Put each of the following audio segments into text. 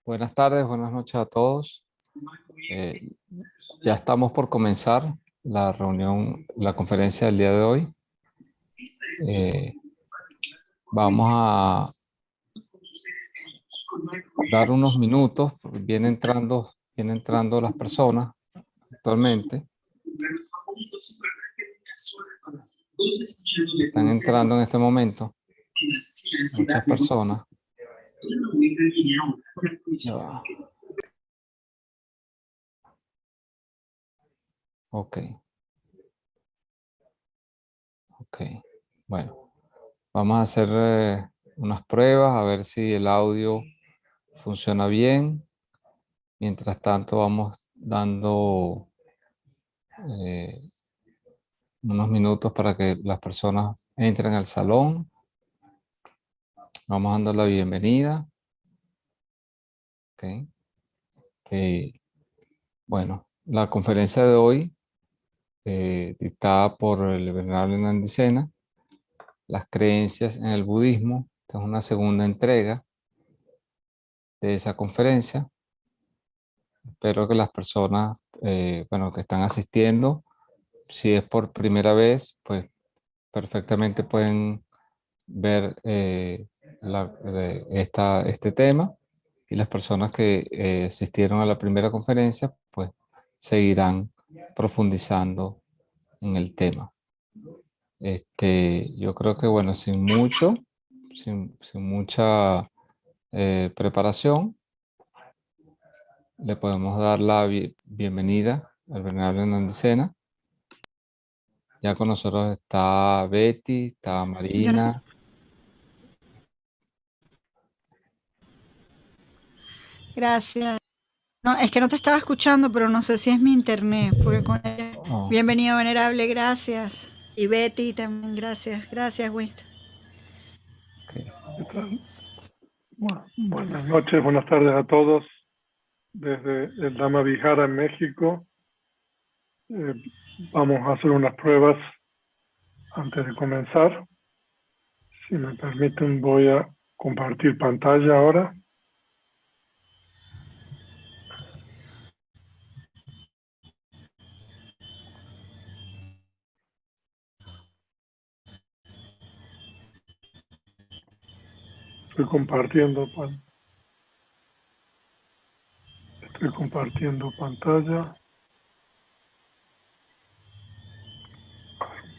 Buenas tardes, buenas noches a todos. Eh, ya estamos por comenzar la reunión, la conferencia del día de hoy. Eh, Vamos a dar unos minutos, porque vienen entrando las personas actualmente. Están entrando en este momento muchas personas. Ya va. Ok, ok. Bueno, vamos a hacer unas pruebas a ver si el audio funciona bien. Mientras tanto, vamos dando eh, unos minutos para que las personas entren al salón. Vamos dando la bienvenida. Ok. Bueno, la conferencia de hoy, dictada por el venerable Nandi Sena, las creencias en el budismo. Esta es una segunda entrega de esa conferencia. Espero que las personas, bueno, que están asistiendo, si es por primera vez, pues perfectamente pueden ver este tema, y las personas que asistieron a la primera conferencia pues seguirán profundizando en el tema. Yo creo que bueno, sin mucha preparación, le podemos dar la bienvenida al venerable Nandi Sena. Ya con nosotros está Betty, está Marina. Gracias. No, es que no te estaba escuchando, pero no sé si es mi internet. Porque Oh, Bienvenido, venerable, gracias. Y Betty también, gracias. Gracias, Winston. okay. ¿Qué tal? Bueno, buenas noches, buenas tardes a todos desde el Dhamma Vihara en México. Vamos a hacer unas pruebas antes de comenzar. Si me permiten, voy a compartir pantalla ahora. Estoy compartiendo pantalla.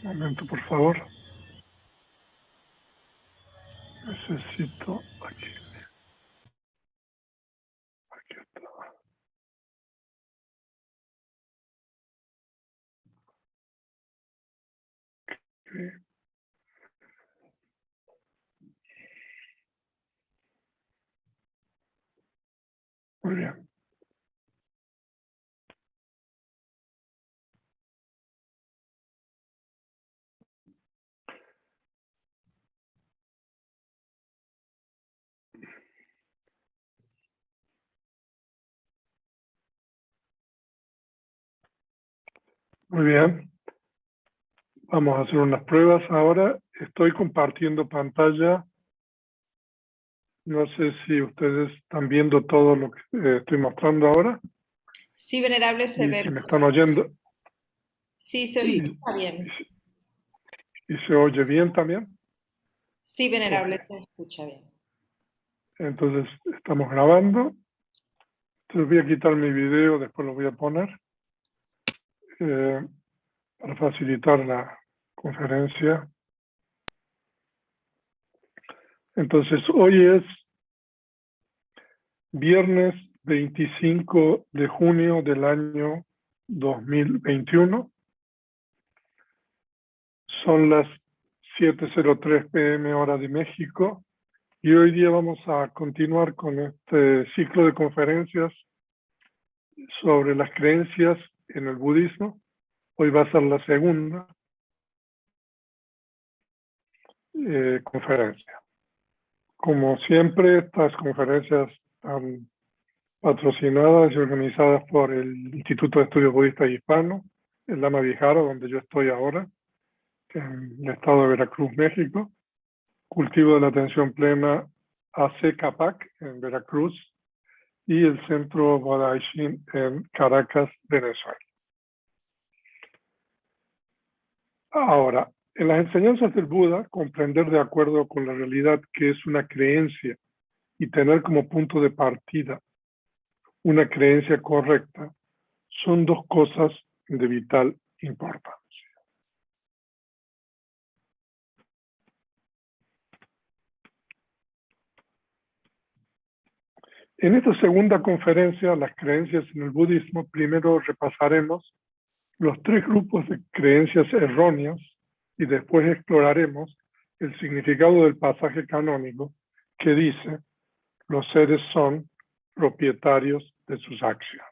Un momento, por favor. Necesito aquí está. Okay. Muy bien. Muy bien. Vamos a hacer unas pruebas ahora. Estoy compartiendo pantalla. No sé si ustedes están viendo todo lo que estoy mostrando ahora. Sí, venerable, se Y ve. si me están oyendo. Sí, se escucha bien. ¿Y se oye bien también? Sí, venerable, Okay. se escucha bien. Entonces estamos grabando. Entonces voy a quitar mi video, después lo voy a poner para facilitar la conferencia. Entonces hoy es viernes 25 de junio del año 2021. Son las 7:03 p.m. hora de México. Y hoy día vamos a continuar con este ciclo de conferencias sobre las creencias en el budismo. Hoy va a ser la segunda conferencia. Como siempre, estas conferencias están patrocinadas y organizadas por el Instituto de Estudios Budistas Hispanos, el Dhamma Vihara, donde yo estoy ahora, en el estado de Veracruz, México. Cultivo de la Atención Plena AC Capac, en Veracruz, y el Centro Wada-i-Shin en Caracas, Venezuela. Ahora, en las enseñanzas del Buda, comprender de acuerdo con la realidad que es una creencia y tener como punto de partida una creencia correcta son dos cosas de vital importancia. En esta segunda conferencia, las creencias en el budismo, primero repasaremos los tres grupos de creencias erróneas y después exploraremos el significado del pasaje canónico que dice: los seres son propietarios de sus acciones.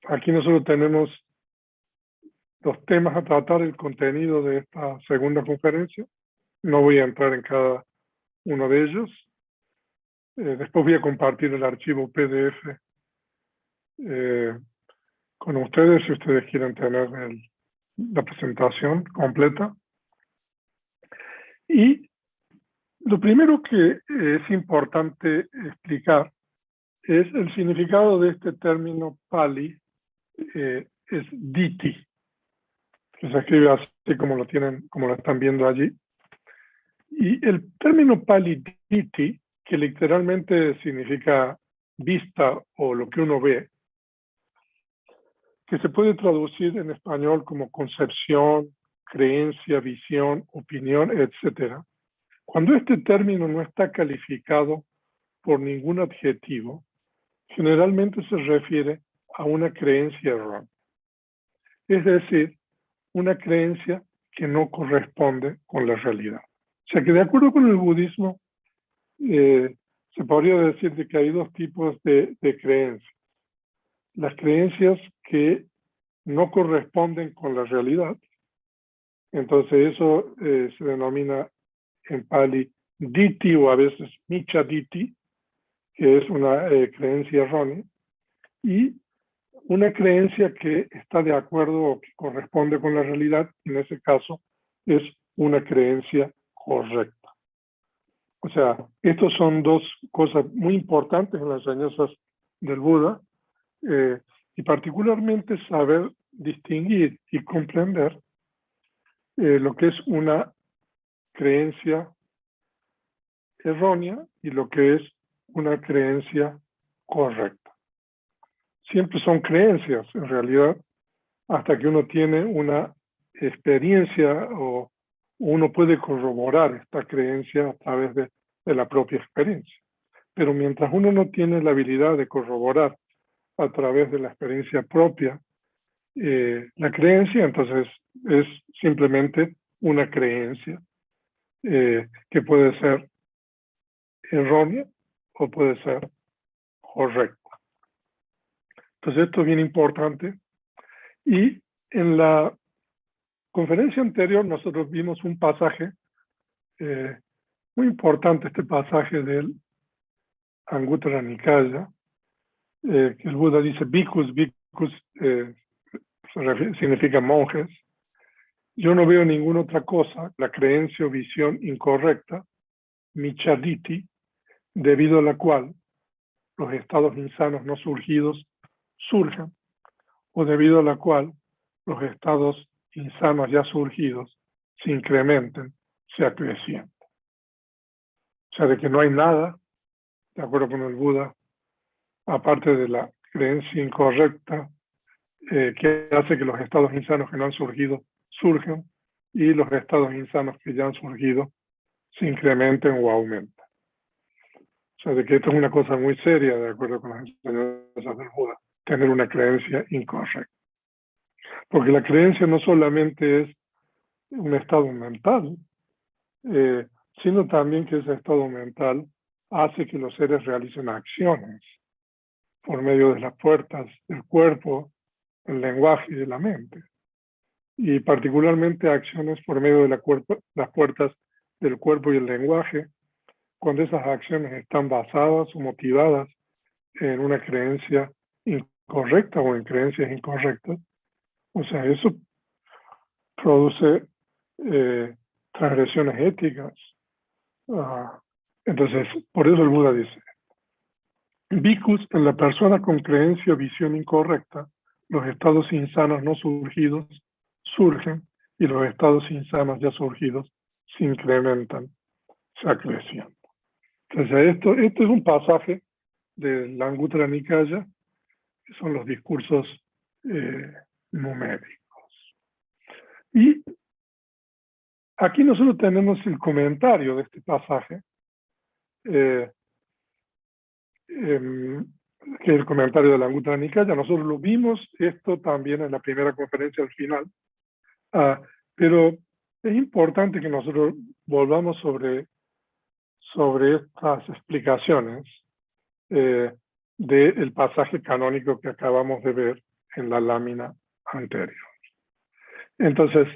Aquí nosotros tenemos dos temas a tratar, el contenido de esta segunda conferencia. No voy a entrar en cada uno de ellos. Después voy a compartir el archivo PDF con ustedes si ustedes quieren tener la presentación completa. Y lo primero que es importante explicar es el significado de este término Pali, es Diti, que se escribe así como lo están viendo allí. Y el término Pali Diti, que literalmente significa vista o lo que uno ve, que se puede traducir en español como concepción, creencia, visión, opinión, etc. Cuando este término no está calificado por ningún adjetivo, generalmente se refiere a una creencia errónea. Es decir, una creencia que no corresponde con la realidad. O sea que de acuerdo con el budismo, se podría decir de que hay dos tipos de creencias. Las creencias que no corresponden con la realidad. Entonces eso se denomina en Pali Diti o a veces Micha Diti, que es una creencia errónea, y una creencia que está de acuerdo o que corresponde con la realidad, en ese caso es una creencia correcta. O sea, estos son dos cosas muy importantes en las enseñanzas del Buda, y particularmente saber distinguir y comprender lo que es una creencia errónea y lo que es una creencia correcta. Siempre son creencias, en realidad, hasta que uno tiene una experiencia o uno puede corroborar esta creencia a través de la propia experiencia. Pero mientras uno no tiene la habilidad de corroborar a través de la experiencia propia la creencia, entonces es simplemente una creencia que puede ser errónea o puede ser correcta. Entonces esto es bien importante. Y en la conferencia anterior nosotros vimos un pasaje muy importante, este pasaje del Anguttara Nikaya, que el Buda dice bhikkhus, bhikkhus significa monjes. Yo no veo ninguna otra cosa, la creencia o visión incorrecta, michaditi, debido a la cual los estados insanos no surgidos surjan, o debido a la cual los estados insanos ya surgidos se incrementen, se acrecienten. O sea, de que no hay nada, de acuerdo con el Buda, aparte de la creencia incorrecta, que hace que los estados insanos que no han surgido surjan y los estados insanos que ya han surgido se incrementen o aumenten. O sea, de que esto es una cosa muy seria, de acuerdo con las enseñanzas del Buda, tener una creencia incorrecta. Porque la creencia no solamente es un estado mental, sino también que ese estado mental hace que los seres realicen acciones por medio de las puertas del cuerpo, el lenguaje y de la mente. Y particularmente acciones por medio de las puertas del cuerpo y el lenguaje, cuando esas acciones están basadas o motivadas en una creencia incorrecta o en creencias incorrectas. O sea, eso produce transgresiones éticas, Entonces, por eso el Buda dice, Bhikkhus, en la persona con creencia o visión incorrecta, los estados insanos no surgidos surgen y los estados insanos ya surgidos se incrementan, se acrecientan. Entonces, esto es un pasaje del Anguttara Nikaya, que son los discursos numéricos. Y aquí nosotros tenemos el comentario de este pasaje, que es el comentario del Anguttara Nikaya. Nosotros lo vimos esto también en la primera conferencia al final, pero es importante que nosotros volvamos sobre estas explicaciones del pasaje canónico que acabamos de ver en la lámina anterior. Entonces,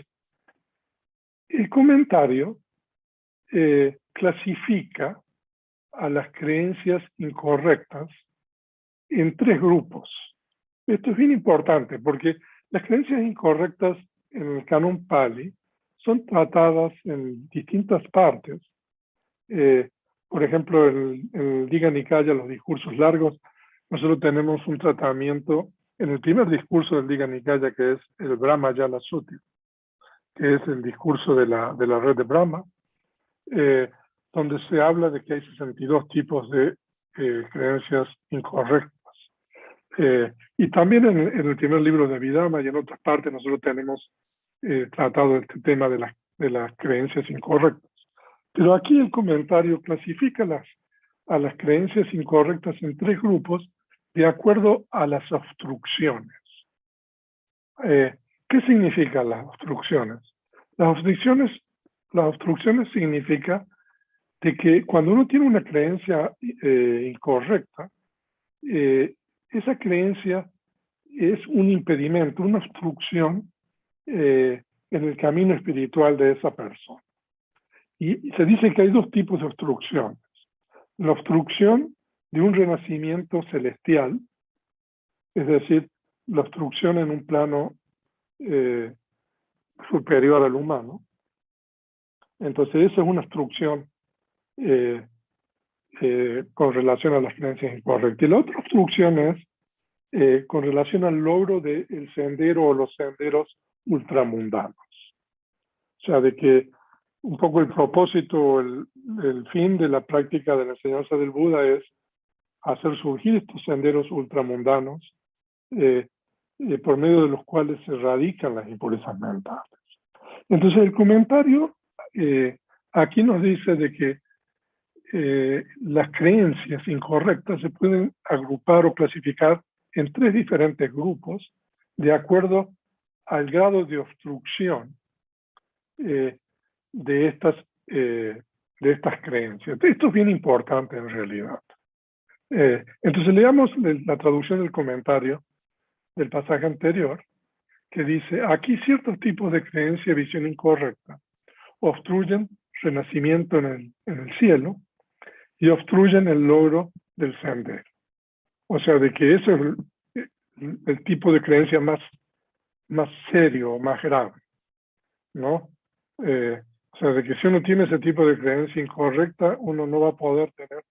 el comentario clasifica a las creencias incorrectas en 3 grupos. Esto es bien importante porque las creencias incorrectas en el canon Pali son tratadas en distintas partes. Por ejemplo, en el Digha Nikaya, los discursos largos, nosotros tenemos un tratamiento en el primer discurso del Digha Nikaya, que es el Brahmayana Sutta, que es el discurso de la red de Brahma, donde se habla de que hay 62 tipos de creencias incorrectas. Y también en el primer libro de Vidama y en otras partes nosotros tenemos tratado este tema de las creencias incorrectas. Pero aquí el comentario clasifica a las creencias incorrectas en 3 grupos de acuerdo a las obstrucciones. ¿Qué significan las obstrucciones? Las obstrucciones significa de que cuando uno tiene una creencia incorrecta, esa creencia es un impedimento, una obstrucción en el camino espiritual de esa persona. Y se dice que hay 2 tipos de obstrucciones. La obstrucción de un renacimiento celestial, es decir, la obstrucción en un plano superior al humano. Entonces esa es una obstrucción con relación a las creencias incorrectas. Y la otra obstrucción es con relación al logro del sendero o los senderos ultramundanos. O sea, de que un poco el propósito, el fin de la práctica de la enseñanza del Buda es hacer surgir estos senderos ultramundanos por medio de los cuales se erradican las impurezas mentales. Entonces el comentario aquí nos dice de que las creencias incorrectas se pueden agrupar o clasificar en 3 diferentes grupos de acuerdo al grado de obstrucción de estas creencias. Esto es bien importante en realidad. Entonces leamos la traducción del comentario del pasaje anterior, que dice, aquí ciertos tipos de creencia y visión incorrecta obstruyen renacimiento en el cielo y obstruyen el logro del sendero. O sea, de que ese es el tipo de creencia más serio, más grave, ¿no? O sea, de que si uno tiene ese tipo de creencia incorrecta, uno no va a poder tener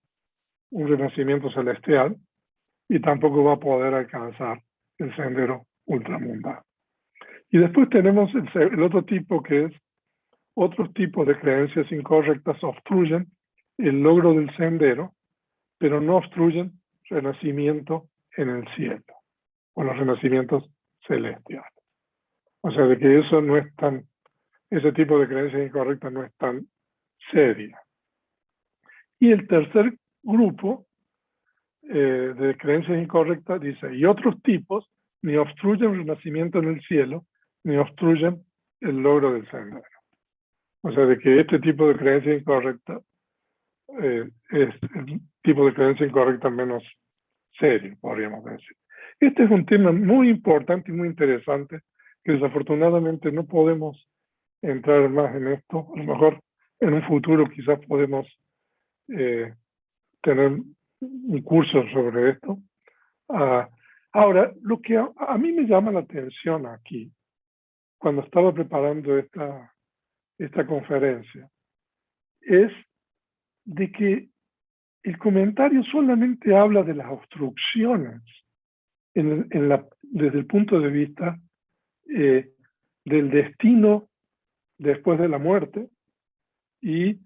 un renacimiento celestial y tampoco va a poder alcanzar el sendero ultramundano. Y después tenemos el otro tipo, que es otros tipos de creencias incorrectas obstruyen el logro del sendero, pero no obstruyen renacimiento en el cielo o los renacimientos celestiales. O sea, de que eso no es tan, ese tipo de creencias incorrectas no es tan seria. Y el tercer grupo de creencias incorrectas dice, y otros tipos ni obstruyen renacimiento en el cielo, ni obstruyen el logro del sendero. O sea, de que este tipo de creencia incorrecta es el tipo de creencia incorrecta menos serio, podríamos decir. Este es un tema muy importante y muy interesante, que desafortunadamente no podemos entrar más en esto. A lo mejor en un futuro quizás podemos tener un curso sobre esto. Ahora, lo que a mí me llama la atención aquí, cuando estaba preparando esta conferencia, es de que el comentario solamente habla de las obstrucciones desde el punto de vista del destino después de la muerte y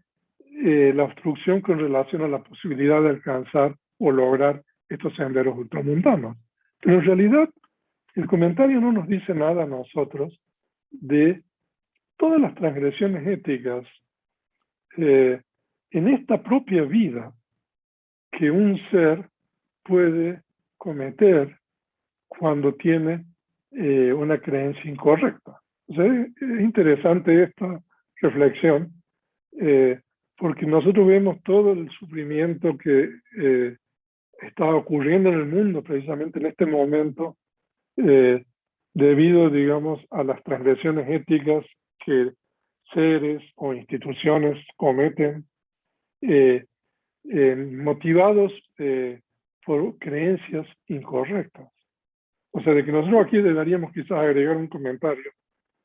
la obstrucción con relación a la posibilidad de alcanzar o lograr estos senderos ultramundanos. Pero en realidad el comentario no nos dice nada a nosotros de todas las transgresiones éticas en esta propia vida que un ser puede cometer cuando tiene una creencia incorrecta. O sea, es interesante esta reflexión porque nosotros vemos todo el sufrimiento que está ocurriendo en el mundo precisamente en este momento debido, digamos, a las transgresiones éticas que seres o instituciones cometen motivados por creencias incorrectas. O sea, de que nosotros aquí deberíamos quizás agregar un comentario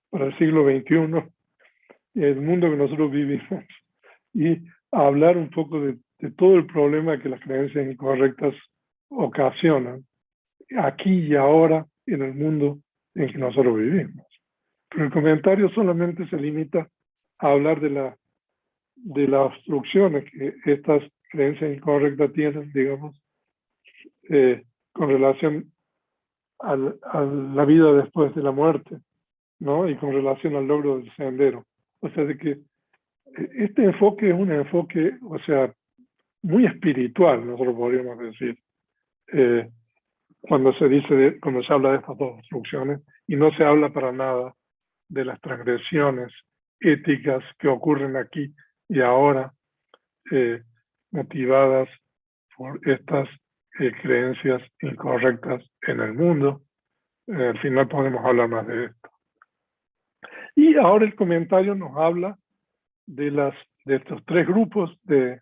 para el siglo XXI, el mundo que nosotros vivimos, y hablar un poco de todo el problema que las creencias incorrectas ocasionan aquí y ahora en el mundo en que nosotros vivimos. Pero el comentario solamente se limita a hablar de las obstrucciones que estas creencias incorrectas tienen, digamos, con relación a la vida después de la muerte, ¿no? Y con relación al logro del sendero. O sea, de que este enfoque es un enfoque, o sea, muy espiritual, nosotros podríamos decir, cuando se habla de estas dos obstrucciones, y no se habla para nada de las transgresiones éticas que ocurren aquí y ahora, motivadas por estas creencias incorrectas en el mundo. Al final podemos hablar más de esto. Y ahora el comentario nos habla de estos tres grupos de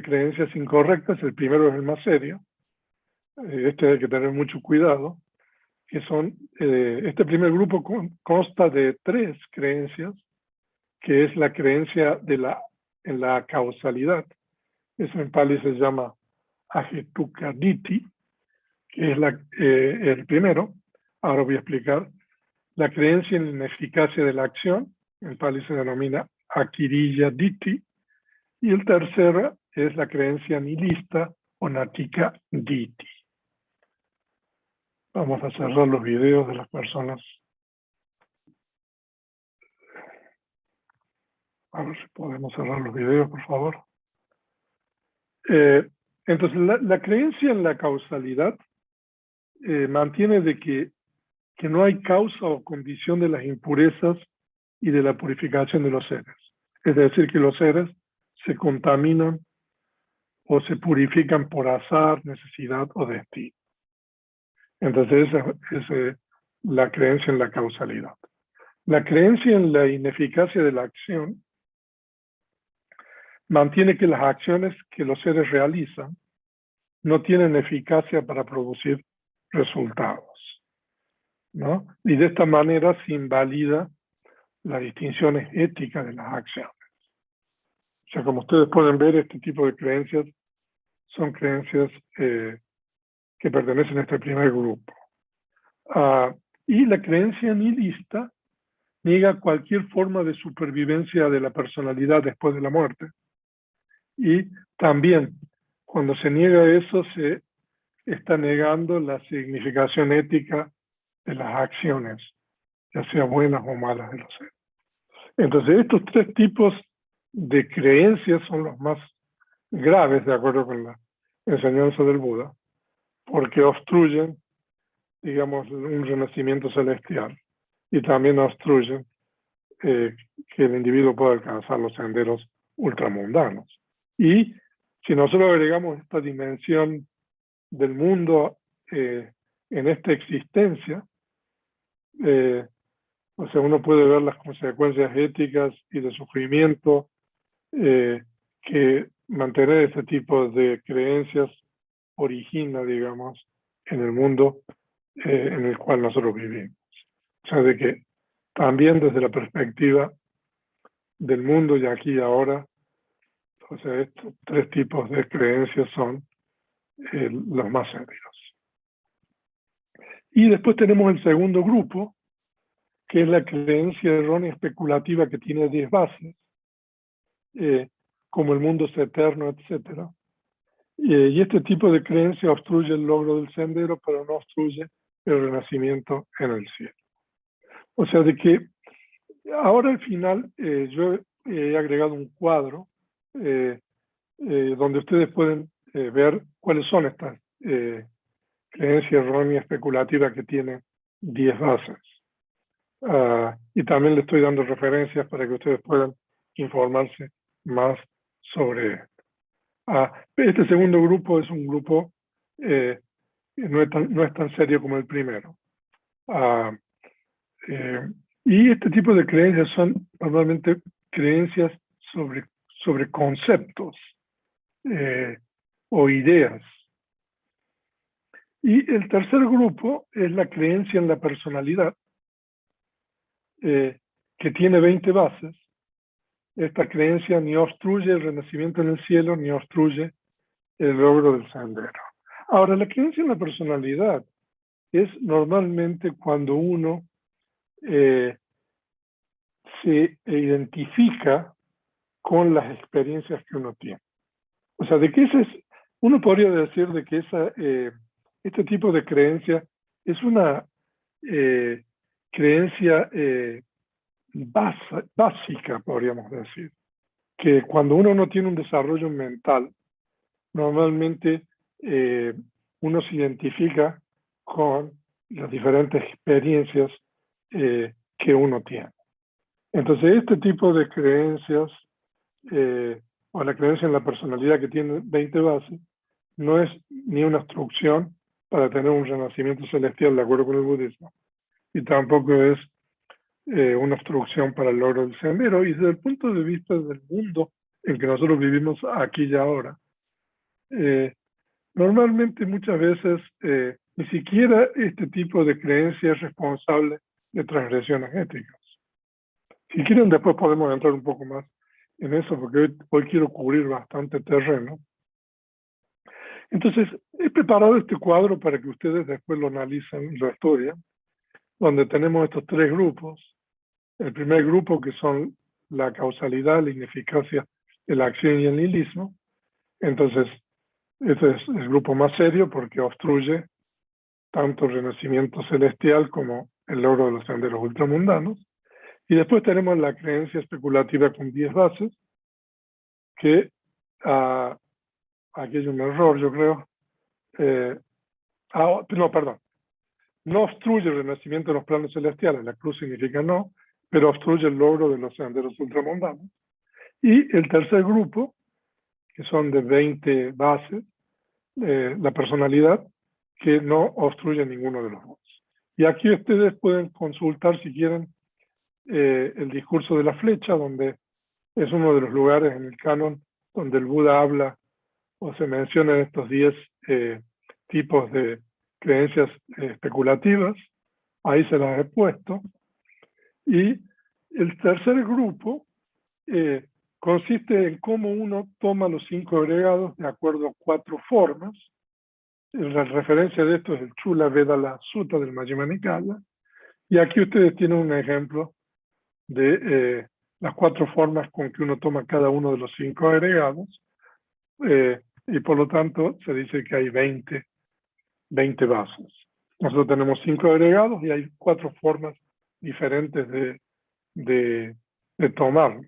creencias incorrectas. El primero es el más serio. Este hay que tener mucho cuidado, que son, este primer grupo consta de tres creencias, que es la creencia en la causalidad. Eso en Pali se llama Ahetukaditi, que es el primero. Ahora voy a explicar. La creencia en la ineficacia de la acción, en Pali se denomina Akiriya Diti. Y el tercero es la creencia nihilista o Natika Diti. Vamos a cerrar los videos de las personas. A ver si podemos cerrar los videos, por favor. Entonces, la creencia en la causalidad mantiene de que no hay causa o condición de las impurezas y de la purificación de los seres. Es decir, que los seres se contaminan o se purifican por azar, necesidad o destino. Entonces, esa es la creencia en la causalidad. La creencia en la ineficacia de la acción mantiene que las acciones que los seres realizan no tienen eficacia para producir resultados, ¿no? Y de esta manera se invalida las distinciones éticas de las acciones. O sea, como ustedes pueden ver, este tipo de creencias son creencias que pertenecen a este primer grupo. Y la creencia nihilista niega cualquier forma de supervivencia de la personalidad después de la muerte. Y también, cuando se niega eso, se está negando la significación ética de las acciones, ya sean buenas o malas de los seres. Entonces, estos tres tipos de creencias son los más graves, de acuerdo con la enseñanza del Buda, porque obstruyen, digamos, un renacimiento celestial y también obstruyen que el individuo pueda alcanzar los senderos ultramundanos. Y si nosotros agregamos esta dimensión del mundo en esta existencia, o sea, uno puede ver las consecuencias éticas y de sufrimiento que mantener este tipo de creencias origina, digamos, en el mundo en el cual nosotros vivimos. O sea, de que también desde la perspectiva del mundo y aquí y ahora, O sea, estos tres tipos de creencias son los más serios. Y después tenemos el segundo grupo, que es la creencia errónea especulativa que tiene 10 bases, como el mundo es eterno, etc. Y este tipo de creencia obstruye el logro del sendero, pero no obstruye el renacimiento en el cielo. O sea, de que ahora al final yo he agregado un cuadro donde ustedes pueden ver cuáles son estas creencias erróneas especulativas que tienen 10 bases. Y también le estoy dando referencias para que ustedes puedan informarse más sobre esto. Este segundo grupo es un grupo no es tan serio como el primero. Y este tipo de creencias son normalmente creencias sobre conceptos o ideas. Y el tercer grupo es la creencia en la personalidad, que tiene 20 bases. Esta creencia ni obstruye el renacimiento en el cielo, ni obstruye el logro del sendero. Ahora, la creencia en la personalidad es normalmente cuando uno se identifica con las experiencias que uno tiene. O sea, de que uno podría decir de que este tipo de creencia es una creencia básica, podríamos decir. Que cuando uno no tiene un desarrollo mental, normalmente uno se identifica con las diferentes experiencias que uno tiene. Entonces, este tipo de creencias, o la creencia en la personalidad que tiene 20 bases, no es ni una obstrucción para tener un renacimiento celestial de acuerdo con el budismo, y tampoco es una obstrucción para el logro del sendero, y desde el punto de vista del mundo en que nosotros vivimos aquí y ahora, normalmente muchas veces ni siquiera este tipo de creencia es responsable de transgresiones éticas. Si quieren después podemos entrar un poco más en eso, porque hoy quiero cubrir bastante terreno. Entonces, he preparado este cuadro para que ustedes después lo analicen y lo estudien, donde tenemos estos tres grupos. El primer grupo, que son la causalidad, la ineficacia de la acción y el nihilismo. Entonces, este es el grupo más serio porque obstruye tanto el renacimiento celestial como el logro de los senderos ultramundanos. Y después tenemos la creencia especulativa con 10 bases, que aquí hay un error, yo creo. No, perdón. No obstruye el renacimiento de los planos celestiales, la cruz significa no, pero obstruye el logro de los senderos ultramundanos. Y el tercer grupo, que son de 20 bases, la personalidad, que no obstruye ninguno de los dos. Y aquí ustedes pueden consultar, si quieren, el discurso de la flecha, donde es uno de los lugares en el canon donde el Buda habla o se mencionan estos 10 tipos de creencias especulativas. Ahí se las he puesto. Y el tercer grupo consiste en cómo uno toma los 5 agregados de acuerdo a 4 formas. La referencia de esto es el Chula Vedala Sutta del Majjhima Nikaya. Y aquí ustedes tienen un ejemplo de las 4 formas con que uno toma cada uno de los 5 agregados. Y por lo tanto se dice que hay 20 bases. Nosotros tenemos 5 agregados y hay 4 formas diferentes de tomarlos.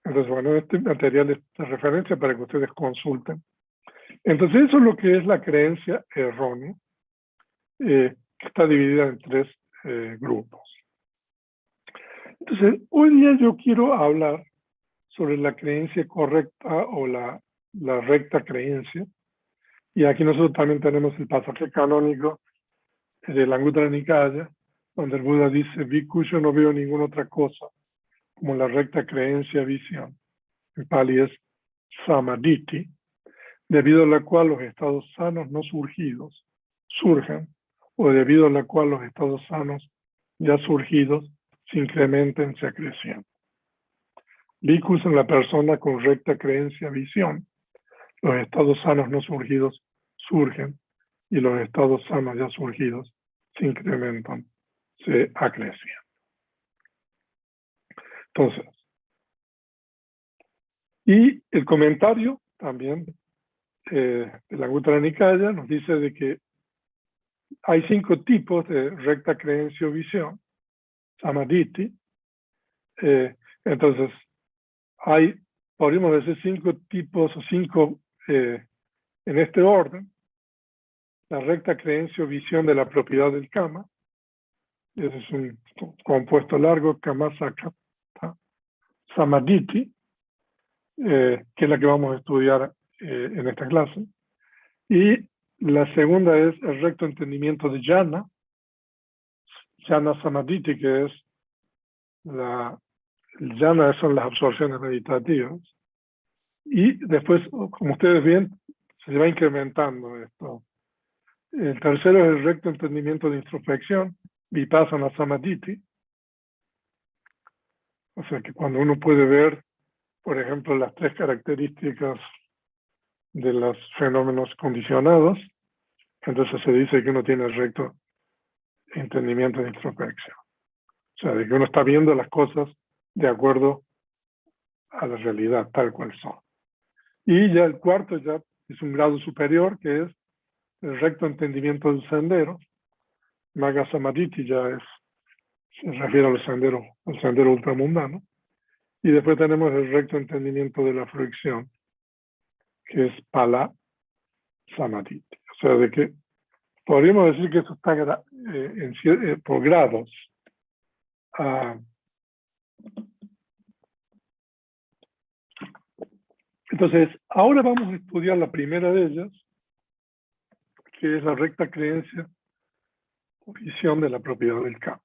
Entonces, bueno, este material es de referencia para que ustedes consulten. Entonces, eso es lo que es la creencia errónea, que está dividida en 3 grupos. Entonces, hoy día yo quiero hablar sobre la creencia correcta o la recta creencia. Y aquí nosotros también tenemos el pasaje canónico del Anguttara Nikaya, donde el Buda dice: Bhikkhu, yo no veo ninguna otra cosa como la recta creencia, visión. En Pali es samadhi, debido a la cual los estados sanos no surgidos surgen, o debido a la cual los estados sanos ya surgidos se incrementen, se acrecientan. Bhikkhus en la persona con recta creencia, visión. Los estados sanos no surgidos surgen y los estados sanos ya surgidos se incrementan, se acrecian. Entonces, y el comentario también de la Anguttara Nikaya nos dice de que hay 5 tipos de recta creencia o visión, samadhi. Entonces, podríamos decir 5 tipos o 5 en este orden. La recta creencia o visión de la propiedad del kama. Ese es un compuesto largo, kama saka. Samadhi, que es la que vamos a estudiar en esta clase. Y la segunda es el recto entendimiento de jhana. Jhana samadhi, que es el jhana son las absorciones meditativas. Y después, como ustedes ven, se va incrementando esto. El tercero es el recto entendimiento de introspección, vipassana samadhi. O sea que cuando uno puede ver, por ejemplo, las 3 características de los fenómenos condicionados, entonces se dice que uno tiene el recto entendimiento de introspección. O sea, de que uno está viendo las cosas de acuerdo a la realidad, tal cual son. Y ya el cuarto ya es un grado superior, que es el recto entendimiento del sendero. Magga Samadhi ya se refiere al sendero ultramundano. Y después tenemos el recto entendimiento de la fricción, que es Phala Samadhi. O sea, de que podríamos decir que eso está por grados. Entonces, ahora vamos a estudiar la primera de ellas, que es la recta creencia o visión de la propiedad del kama.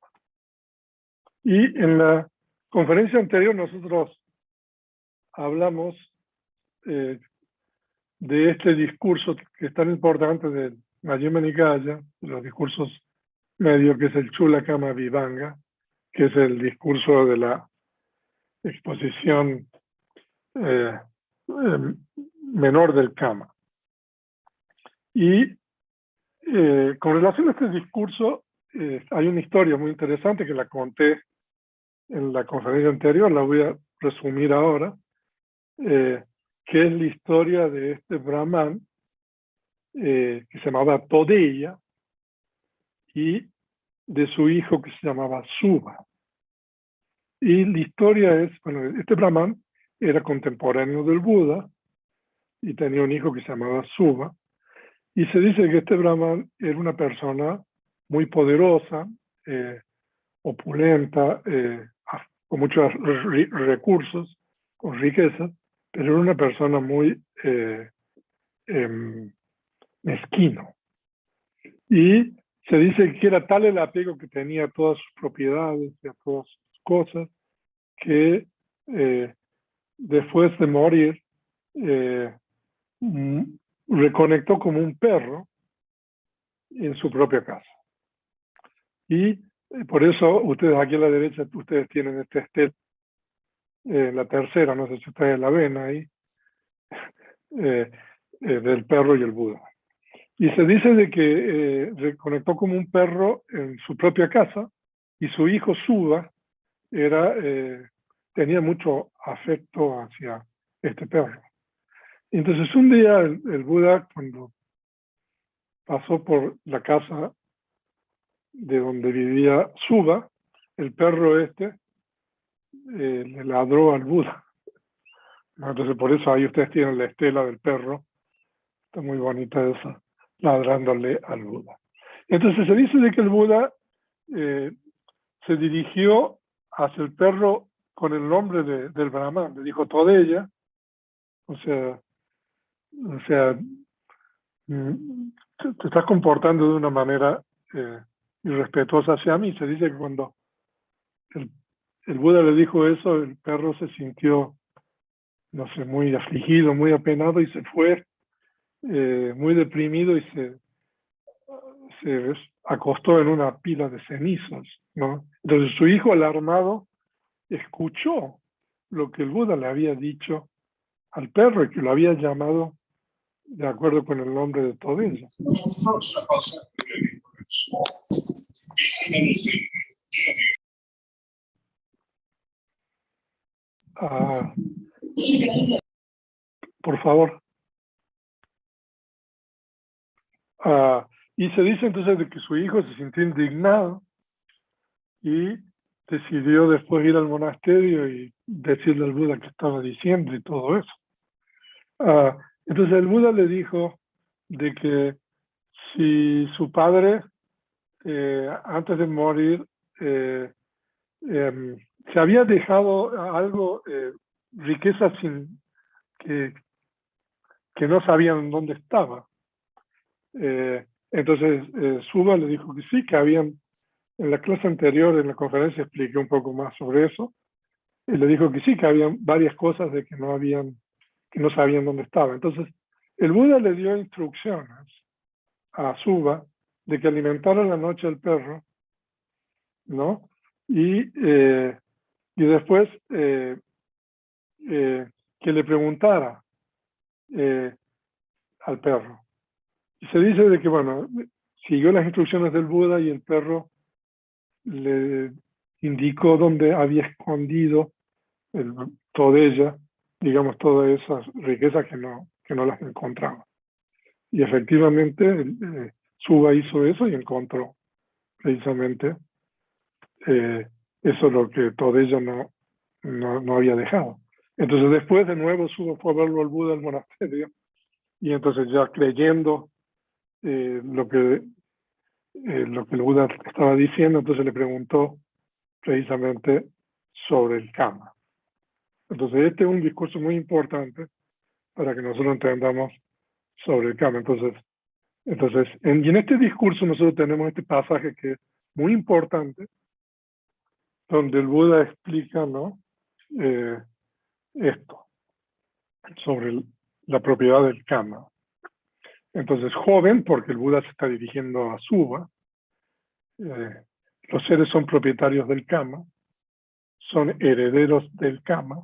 Y en la conferencia anterior nosotros hablamos de este discurso que es tan importante del Majjhima Nikaya, de los discursos medios, que es el Chula Kama Vibhanga, que es el discurso de la exposición menor del Kama. Y con relación a este discurso, hay una historia muy interesante que la conté en la conferencia anterior, la voy a resumir ahora, que es la historia de este brahman que se llamaba Todeya y de su hijo que se llamaba Suba. Y la historia es, bueno, este brahman era contemporáneo del Buda y tenía un hijo que se llamaba Suba. Y se dice que este brahman era una persona muy poderosa, opulenta, con muchos recursos, con riqueza, pero era una persona muy mezquino. Y se dice que era tal el apego que tenía a todas sus propiedades y a todas sus cosas, que después de morir, reconectó como un perro en su propia casa. Y por eso ustedes aquí a la derecha, ustedes tienen este estela, la tercera, no sé si ustedes la ven ahí, del perro y el Buda. Y se dice de que reconectó como un perro en su propia casa y su hijo Suba tenía mucho afecto hacia este perro. Entonces un día el Buda, cuando pasó por la casa de donde vivía Suba, el perro le ladró al Buda. Entonces por eso ahí ustedes tienen la estela del perro, está muy bonita esa, ladrándole al Buda. Entonces se dice de que el Buda se dirigió hacia el perro con el nombre del Brahman, le dijo Todeya, o sea, te estás comportando de una manera irrespetuosa hacia mí. Se dice que cuando el Buda le dijo eso, el perro se sintió, no sé, muy afligido, muy apenado y se fue muy deprimido y se acostó en una pila de cenizas, ¿no? Entonces su hijo, alarmado, escuchó lo que el Buda le había dicho al perro y que lo había llamado de acuerdo con el nombre de Todella. Por favor. Y se dice entonces de que su hijo se sintió indignado y decidió después ir al monasterio y decirle al Buda qué estaba diciendo y todo eso. Entonces el Buda le dijo de que si su padre antes de morir se había dejado algo, riqueza sin que no sabían dónde estaba. Entonces Suba le dijo que sí, que habían, en la clase anterior, en la conferencia expliqué un poco más sobre eso, y le dijo que sí, que habían varias cosas de que no sabían dónde estaba. Entonces el Buda le dio instrucciones a Suba de que alimentara la noche al perro, ¿no? Y después que le preguntara al perro. Y se dice de que, bueno, siguió las instrucciones del Buda y el perro le indicó dónde había escondido Todella, digamos, todas esas riquezas que no las encontraba. Y efectivamente Suba hizo eso y encontró precisamente eso, lo que Todella no había dejado. Entonces después de nuevo Suba fue a verlo al Buda al monasterio y entonces ya creyendo lo que el Buda estaba diciendo, entonces le preguntó precisamente sobre el Kama. Entonces este es un discurso muy importante para que nosotros entendamos sobre el Kama. Entonces y en este discurso nosotros tenemos este pasaje que es muy importante, donde el Buda explica, ¿no? Esto, sobre la propiedad del Kama. Entonces, joven, porque el Buda se está dirigiendo a Suba, los seres son propietarios del Kama, son herederos del Kama,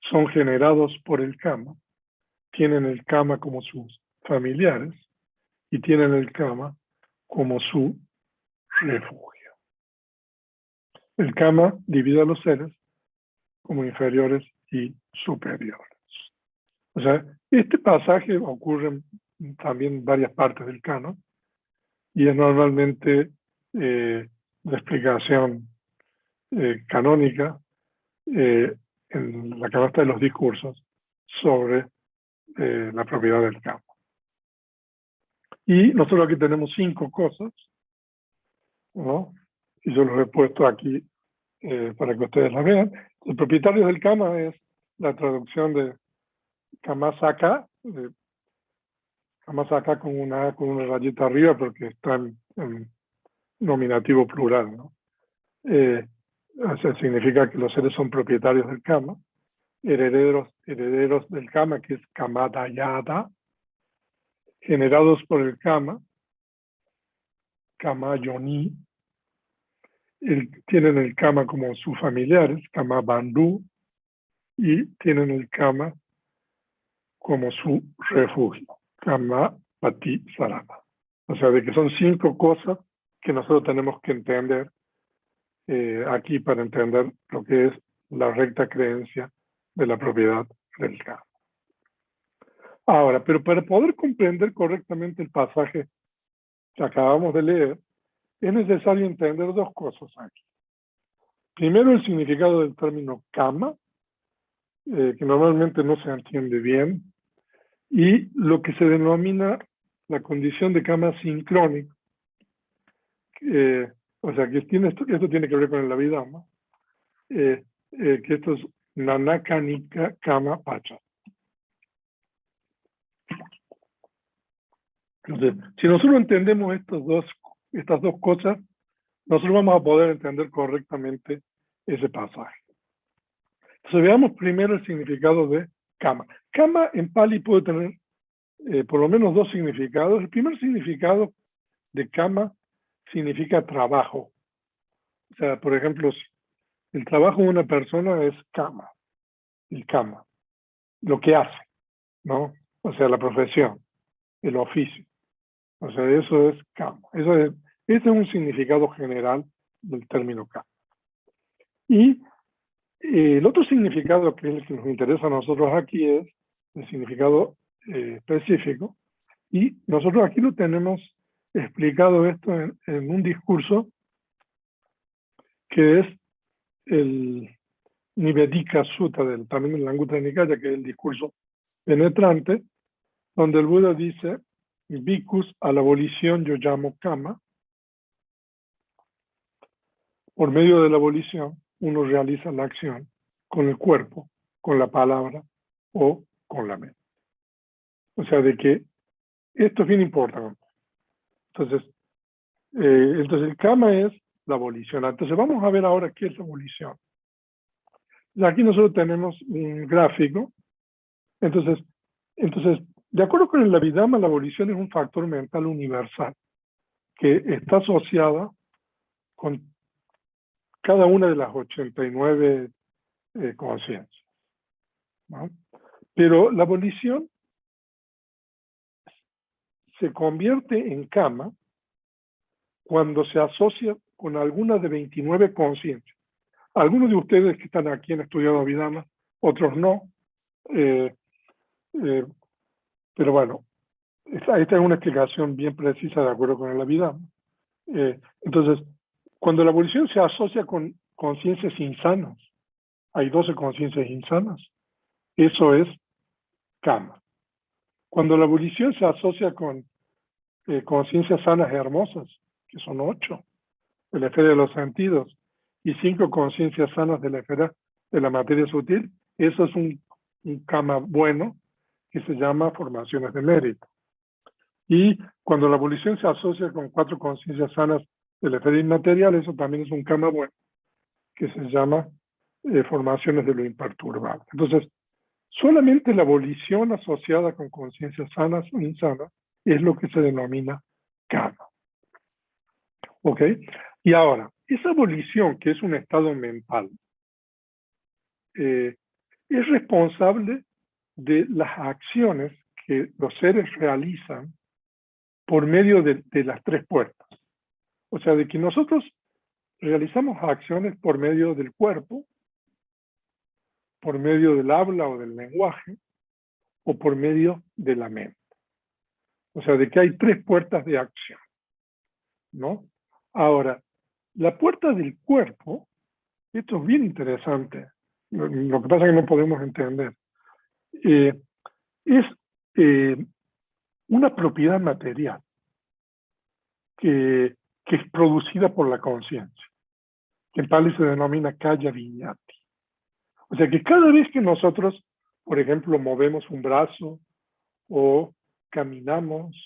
son generados por el Kama, tienen el Kama como sus familiares y tienen el Kama como su refugio. El Kama divide a los seres como inferiores y superiores. O sea, este pasaje ocurre también en varias partes del canon y es normalmente la explicación canónica en la canasta de los discursos sobre la propiedad del Kama. Y nosotros aquí tenemos 5 cosas, ¿no? Y yo los he puesto aquí para que ustedes las vean. El propietario del Kama es la traducción de Kamasaka, Kamasaka con una rayita arriba porque está en nominativo plural, ¿no? O sea, significa que los seres son propietarios del Kama, herederos del Kama, que es Kamadayada, generados por el Kama, Kamayoni, tienen el Kama como sus familiares, Kama Bandhu, y tienen el Kama como su refugio, Kama Pati Sarana. O sea, de que son 5 cosas que nosotros tenemos que entender aquí para entender lo que es la recta creencia de la propiedad del Kama. Ahora, pero para poder comprender correctamente el pasaje que acabamos de leer, es necesario entender 2 cosas aquí. Primero, el significado del término Kama, que normalmente no se entiende bien, y lo que se denomina la condición de Kama sincrónico. O sea, que esto tiene que ver con el Abhidhamma, que esto es Nanakanika Kama Pacha. Entonces, si nosotros entendemos estas dos cosas, nosotros vamos a poder entender correctamente ese pasaje. Entonces veamos primero el significado de Kama. Kama en Pali puede tener por lo menos 2 significados. El primer significado de Kama significa trabajo. O sea, por ejemplo, el trabajo de una persona es Kama. el kama, lo que hace, ¿no? O sea, la profesión, el oficio. O sea, eso es kama. Ese es un significado general del término kama. Y el otro significado que es el que nos interesa a nosotros aquí es el significado específico. Y nosotros aquí lo tenemos explicado esto en un discurso que es el Nivedika Sutta, también el Anguttara Nikaya, que es el discurso penetrante, donde el Buda dice, bhikkhus, a la abolición yo llamo kama. Por medio de la abolición, uno realiza la acción con el cuerpo, con la palabra o con la mente. O sea, de que esto es bien importante. Entonces el kama es la abolición. Entonces vamos a ver ahora qué es la abolición. Y aquí nosotros tenemos un gráfico. Entonces, de acuerdo con el Abhidhamma, la abolición es un factor mental universal que está asociada con cada una de las 89 conciencias, ¿no? Pero la abolición se convierte en kama cuando se asocia con alguna de 29 conciencias. Algunos de ustedes que están aquí han estudiado Abhidhamma, otros no. Pero bueno, esta es una explicación bien precisa de acuerdo con el Abhidhamma. Entonces, cuando la abolición se asocia con conciencias insanas, hay 12 conciencias insanas, eso es kama. Cuando la abolición se asocia con conciencias sanas y hermosas, que son 8, de la esfera de los sentidos, y 5 conciencias sanas de la esfera de la materia sutil, eso es un kama bueno, que se llama formaciones de mérito. Y cuando la abolición se asocia con 4 conciencias sanas de la esfera inmaterial, eso también es un kama bueno, que se llama formaciones de lo imperturbable. Entonces, solamente la abolición asociada con conciencias sanas o insanas es lo que se denomina kama. ¿Ok? Y ahora, esa abolición, que es un estado mental, es responsable de las acciones que los seres realizan por medio de las 3 puertas. O sea, de que nosotros realizamos acciones por medio del cuerpo, por medio del habla o del lenguaje, o por medio de la mente. O sea, de que hay 3 puertas de acción, ¿no? Ahora, la puerta del cuerpo, esto es bien interesante, lo que pasa es que no podemos entender, es una propiedad material que es producida por la conciencia, que en Pali se denomina kaya viñati. O sea que cada vez que nosotros, por ejemplo, movemos un brazo o caminamos,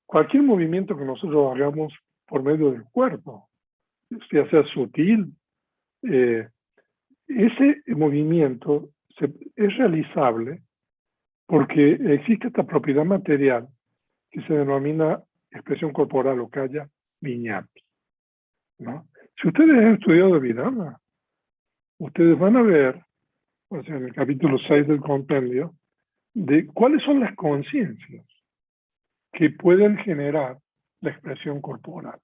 cualquier movimiento que nosotros hagamos por medio del cuerpo, ya sea sutil, ese movimiento es realizable porque existe esta propiedad material que se denomina expresión corporal o kaya viñati, ¿no? Si ustedes han estudiado Abhidhamma, ustedes van a ver, o sea, en el capítulo 6 del compendio, de cuáles son las conciencias que pueden generar la expresión corporal.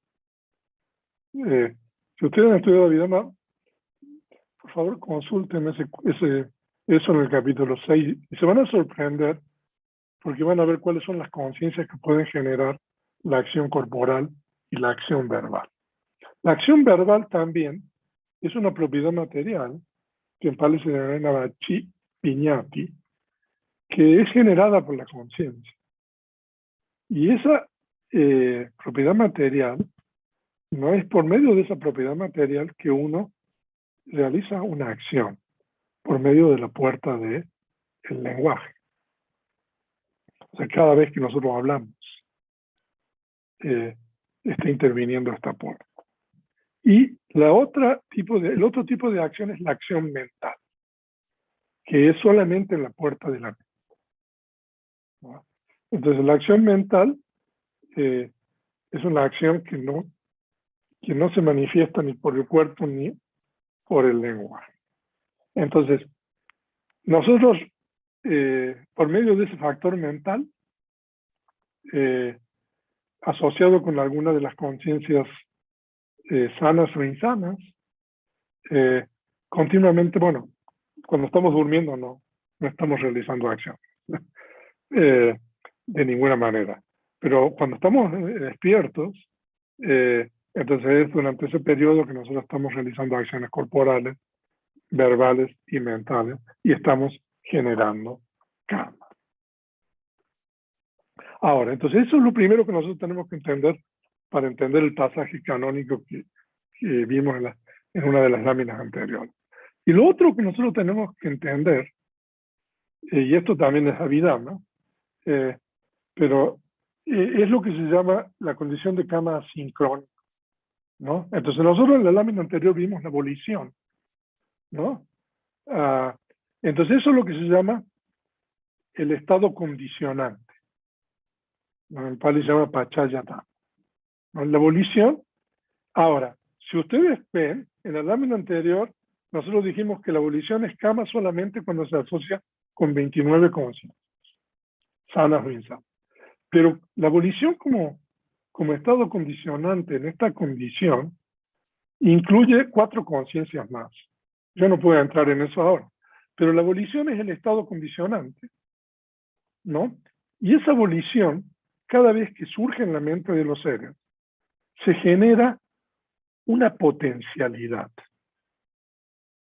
Si ustedes han estudiado Abhidhamma, por favor consulten eso en el capítulo 6 y se van a sorprender porque van a ver cuáles son las conciencias que pueden generar la acción corporal y la acción verbal. La acción verbal también es una propiedad material que en Pali se denomina chi viñati, que es generada por la conciencia. Y esa propiedad material, no es por medio de esa propiedad material que uno realiza una acción, por medio de la puerta del lenguaje. O sea, cada vez que nosotros hablamos, está interviniendo esta puerta. Y el otro tipo de acción es la acción mental, que es solamente en la puerta de la mente, ¿no? Entonces, la acción mental es una acción que no se manifiesta ni por el cuerpo ni por el lenguaje. Entonces, nosotros, por medio de ese factor mental, asociado con alguna de las conciencias sanas o insanas, continuamente, bueno, cuando estamos durmiendo no estamos realizando acción de ninguna manera. Pero cuando estamos despiertos, entonces es durante ese periodo que nosotros estamos realizando acciones corporales, verbales y mentales, y estamos generando karma. Ahora, entonces eso es lo primero que nosotros tenemos que entender para entender el pasaje canónico que vimos en una de las láminas anteriores. Y lo otro que nosotros tenemos que entender, y esto también es Abhidhamma, pero es lo que se llama la condición de karma asincrónico, ¿no? Entonces nosotros en la lámina anterior vimos la volición, ¿no? Entonces eso es lo que se llama el estado condicionante, ¿no? En Pali se llama Pachayata, ¿no? La volición. Ahora, si ustedes ven, en la lámina anterior, nosotros dijimos que la volición es karma solamente cuando se asocia con 29 conciencias, sanas o insanas. Pero la volición como estado condicionante en esta condición incluye 4 conciencias más. Yo no puedo entrar en eso ahora. Pero la volición es el estado condicionante, ¿no? Y esa volición, cada vez que surge en la mente de los seres, se genera una potencialidad,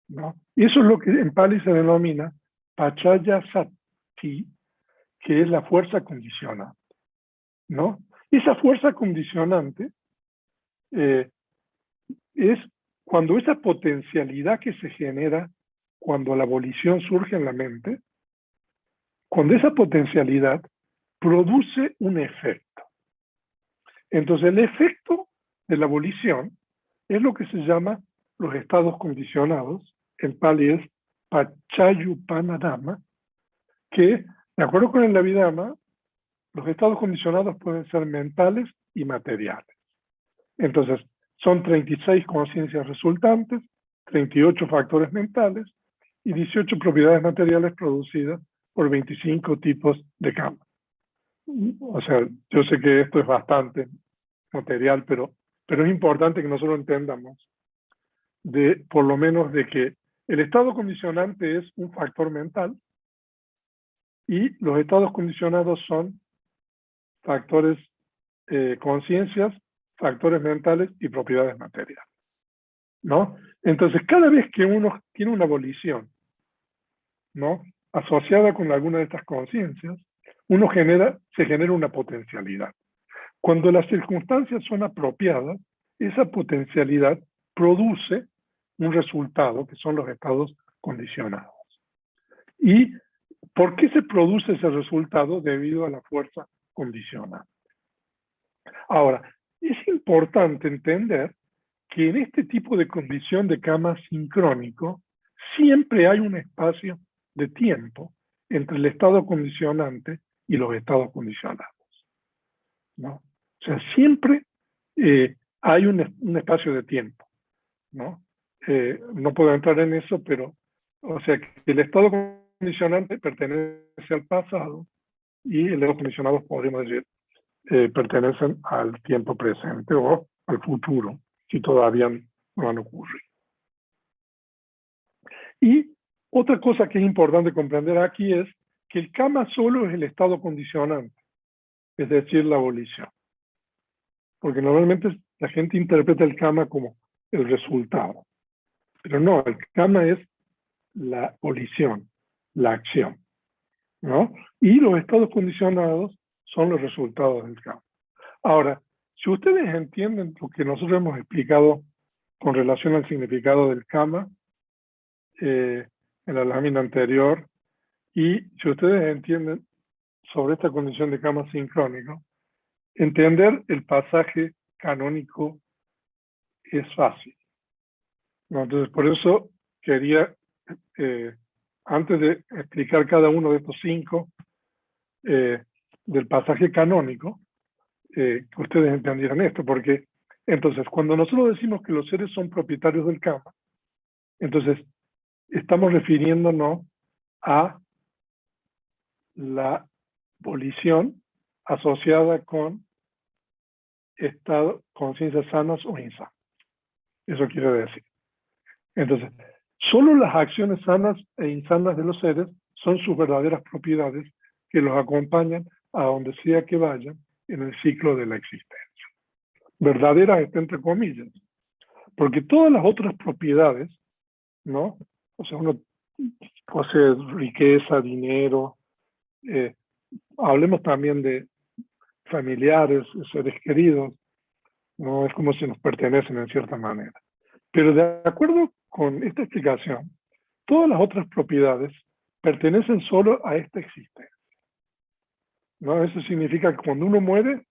¿no? Y eso es lo que en Pali se denomina Pachaya Sati, que es la fuerza condicionante, ¿no? Esa fuerza condicionante es cuando esa potencialidad que se genera cuando la volición surge en la mente, cuando esa potencialidad produce un efecto. Entonces el efecto de la volición es lo que se llama los estados condicionados, en Pali es Pachayupanadama, que, de acuerdo con el Abhidhamma, los estados condicionados pueden ser mentales y materiales. Entonces, son 36 conciencias resultantes, 38 factores mentales y 18 propiedades materiales producidas por 25 tipos de karma. O sea, yo sé que esto es bastante material, pero es importante que nosotros entendamos por lo menos de que el estado condicionante es un factor mental y los estados condicionados son factores, conciencias, factores mentales y propiedades materiales, ¿no? Entonces, cada vez que uno tiene una volición, ¿no?, asociada con alguna de estas conciencias, se genera una potencialidad. Cuando las circunstancias son apropiadas, esa potencialidad produce un resultado, que son los estados condicionados. ¿Y por qué se produce ese resultado? Debido a la fuerza condicionante. Ahora, es importante entender que en este tipo de condición de karma sincrónico siempre hay un espacio de tiempo entre el estado condicionante y los estados condicionados, ¿no? O sea, siempre hay un espacio de tiempo, ¿no? No puedo entrar en eso, pero, o sea, que el estado condicionante pertenece al pasado y los estados condicionados, podríamos decir, pertenecen al tiempo presente o al futuro, si todavía no han ocurrido. Y otra cosa que es importante comprender aquí es que el karma solo es el estado condicionante, es decir, la volición. Porque normalmente la gente interpreta el karma como el resultado. Pero no, el karma es la volición, la acción, ¿no? Y los estados condicionados son los resultados del karma. Ahora, si ustedes entienden lo que nosotros hemos explicado con relación al significado del karma en la lámina anterior, y si ustedes entienden sobre esta condición de karma sincrónico, entender el pasaje canónico es fácil, ¿no? Entonces, por eso quería, antes de explicar cada uno de estos 5 del pasaje canónico, que ustedes entendieran esto, porque entonces cuando nosotros decimos que los seres son propietarios del karma, Entonces, estamos refiriéndonos a la volición asociada con estado, conciencias sanas o insanas. Eso quiere decir. Entonces, solo las acciones sanas e insanas de los seres son sus verdaderas propiedades que los acompañan a donde sea que vayan en el ciclo de la existencia. Verdaderas está entre comillas, porque todas las otras propiedades, ¿no? O sea, uno posee riqueza, dinero, hablemos también de familiares, seres queridos, no es como si nos pertenecen en cierta manera. Pero de acuerdo con esta explicación, todas las otras propiedades pertenecen solo a esta existencia, ¿no? Eso significa que cuando uno muere,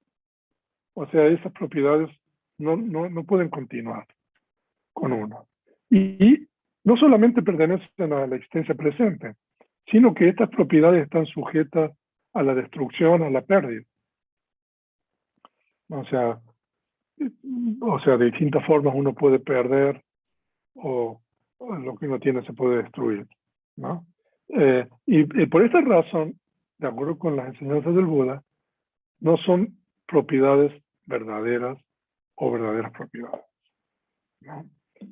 o sea, esas propiedades no pueden continuar con uno. Y no solamente pertenecen a la existencia presente, sino que estas propiedades están sujetas a la destrucción, a la pérdida. O sea, de distintas formas uno puede perder o lo que uno tiene se puede destruir, ¿no? Y por esta razón, de acuerdo con las enseñanzas del Buda, no son propiedades verdaderas o verdaderas propiedades, ¿no?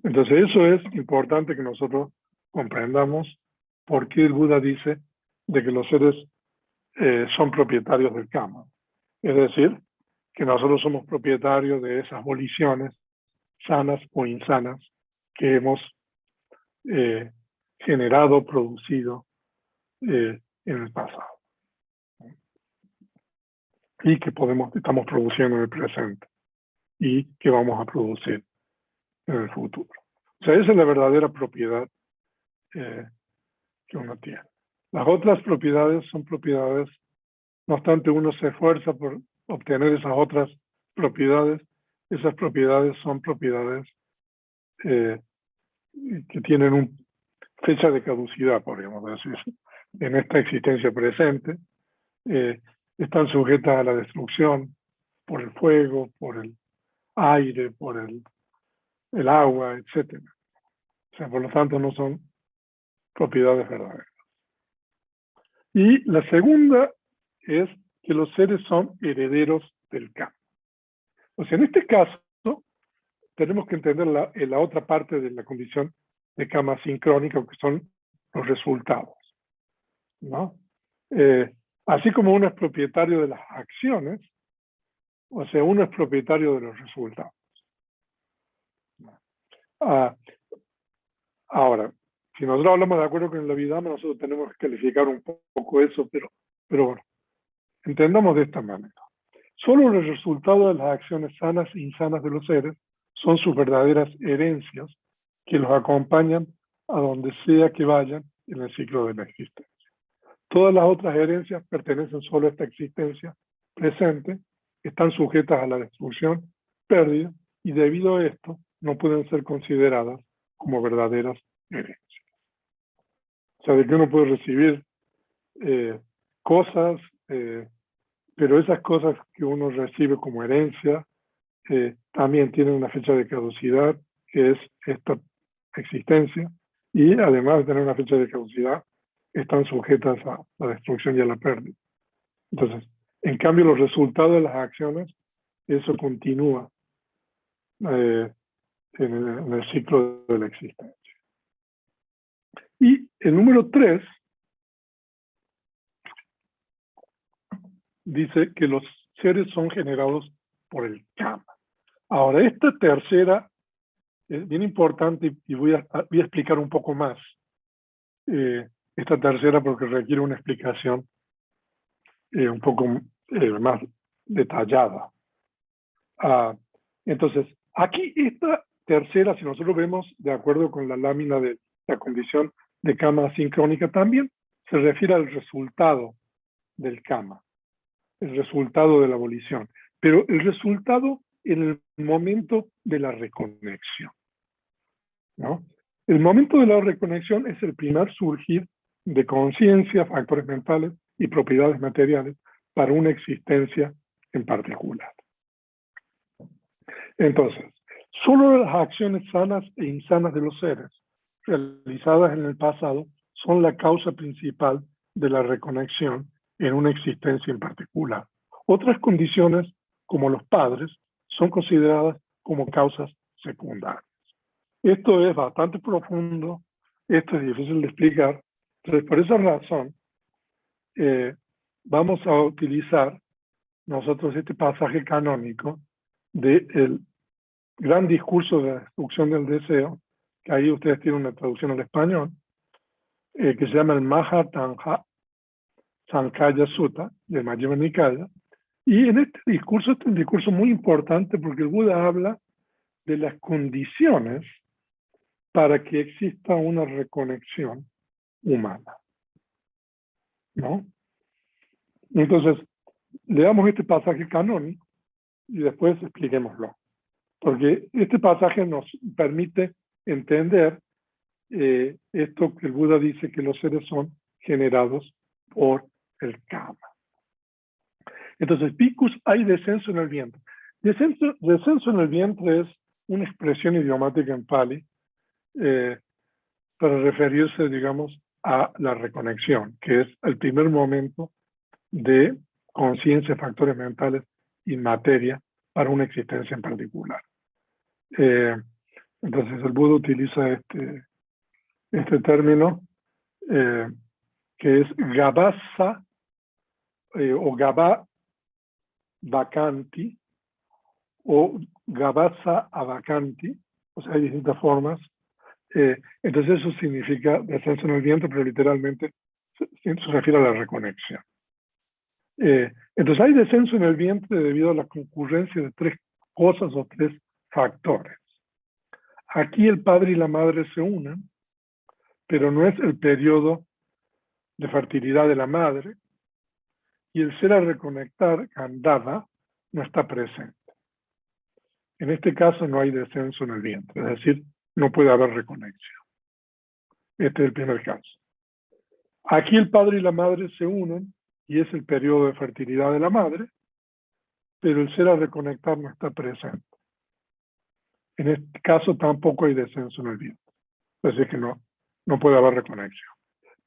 Entonces eso es importante que nosotros comprendamos por qué el Buda dice de que los seres son propietarios del karma. Es decir, que nosotros somos propietarios de esas voliciones sanas o insanas que hemos generado, producido en el pasado. Y que estamos produciendo en el presente. Y que vamos a producir en el futuro. O sea, esa es la verdadera propiedad que uno tiene. Las otras propiedades son propiedades, no obstante uno se esfuerza por obtener esas otras propiedades, esas propiedades son propiedades que tienen una fecha de caducidad, podríamos decir, en esta existencia presente, están sujetas a la destrucción por el fuego, por el aire, por el agua, etc. O sea, por lo tanto no son propiedades verdaderas. Y la segunda es que los seres son herederos del karma. O sea, en este caso, tenemos que entender la otra parte de la condición de karma sincrónica, que son los resultados, ¿no? Así como uno es propietario de las acciones, o sea, uno es propietario de los resultados. Ahora, si nosotros hablamos de acuerdo con el Abhidhamma, nosotros tenemos que calificar un poco eso, pero bueno, entendamos de esta manera. Solo los resultados de las acciones sanas e insanas de los seres son sus verdaderas herencias que los acompañan a donde sea que vayan en el ciclo de la existencia. Todas las otras herencias pertenecen solo a esta existencia presente, están sujetas a la destrucción, pérdida, y debido a esto no pueden ser consideradas como verdaderas herencias. O sea, de que uno puede recibir cosas, pero esas cosas que uno recibe como herencia también tienen una fecha de caducidad, que es esta existencia, y además de tener una fecha de caducidad, están sujetas a la destrucción y a la pérdida. Entonces, en cambio, los resultados de las acciones, eso continúa en el ciclo de la existencia. Y el número 3 dice que los seres son generados por el karma. Ahora, esta tercera es bien importante y voy a explicar un poco más esta tercera porque requiere una explicación un poco más detallada. Entonces, aquí esta tercera, si nosotros vemos de acuerdo con la lámina de la condición de karma sincrónica, también se refiere al resultado del karma, el resultado de la volición, pero el resultado en el momento de la reconexión, ¿no? El momento de la reconexión es el primer surgir de conciencia, factores mentales y propiedades materiales para una existencia en particular. Entonces, solo las acciones sanas e insanas de los seres realizadas en el pasado son la causa principal de la reconexión en una existencia en particular. Otras condiciones, como los padres, son consideradas como causas secundarias. Esto es bastante profundo, esto es difícil de explicar, entonces por esa razón vamos a utilizar nosotros este pasaje canónico del gran discurso de la destrucción del deseo, que ahí ustedes tienen una traducción al español, que se llama el Maha Sankhya Sutta, del Majjhima Nikaya. Y en este es un discurso muy importante porque el Buda habla de las condiciones para que exista una reconexión humana, ¿no? Entonces, leamos este pasaje canónico y después expliquémoslo. Porque este pasaje nos permite entender esto que el Buda dice, que los seres son generados por el kama. Entonces, bhikkhus, hay descenso en el vientre. Descenso en el vientre es una expresión idiomática en Pali para referirse, digamos, a la reconexión, que es el primer momento de conciencia, factores mentales y materia para una existencia en particular. Entonces el Buda utiliza este término que es Gabasa o Gaba Vacanti o Gabasa Avacanti, o sea, hay distintas formas. Entonces eso significa descenso en el vientre, pero literalmente se refiere a la reconexión. Entonces hay descenso en el vientre debido a la concurrencia de tres cosas o tres factores. Aquí el padre y la madre se unen, pero no es el periodo de fertilidad de la madre, y el ser a reconectar, Gandhava, no está presente. En este caso no hay descenso en el vientre, es decir, no puede haber reconexión. Este es el primer caso. Aquí el padre y la madre se unen, y es el periodo de fertilidad de la madre, pero el ser a reconectar no está presente. En este caso tampoco hay descenso en el vientre, es decir, que no puede haber reconexión.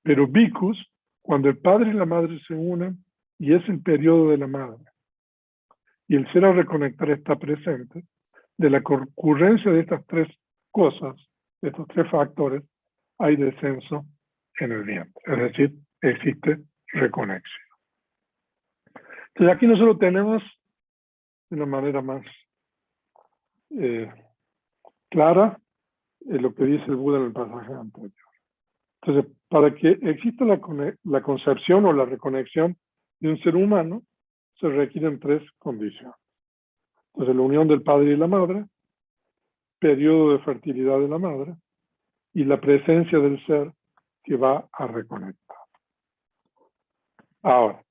Pero bhikkhus, cuando el padre y la madre se unen, y es el periodo de la madre, y el ser a reconectar está presente, de la concurrencia de estas tres cosas, de estos tres factores, hay descenso en el vientre, es decir, existe reconexión. Entonces aquí nosotros tenemos, de una manera más clara, lo que dice el Buda en el pasaje anterior. Entonces, para que exista la concepción o la reconexión de un ser humano, se requieren tres condiciones. Entonces, la unión del padre y la madre, periodo de fertilidad de la madre, y la presencia del ser que va a reconectar. Ahora,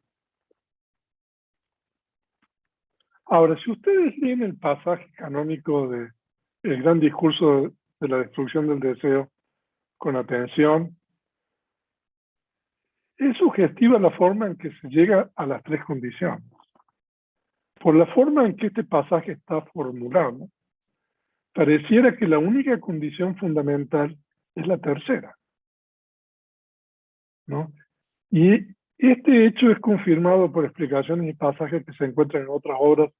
si ustedes leen el pasaje canónico de el gran discurso de la destrucción del deseo con atención, es sugestiva la forma en que se llega a las tres condiciones. Por la forma en que este pasaje está formulado, pareciera que la única condición fundamental es la tercera, ¿no? Y este hecho es confirmado por explicaciones y pasajes que se encuentran en otras obras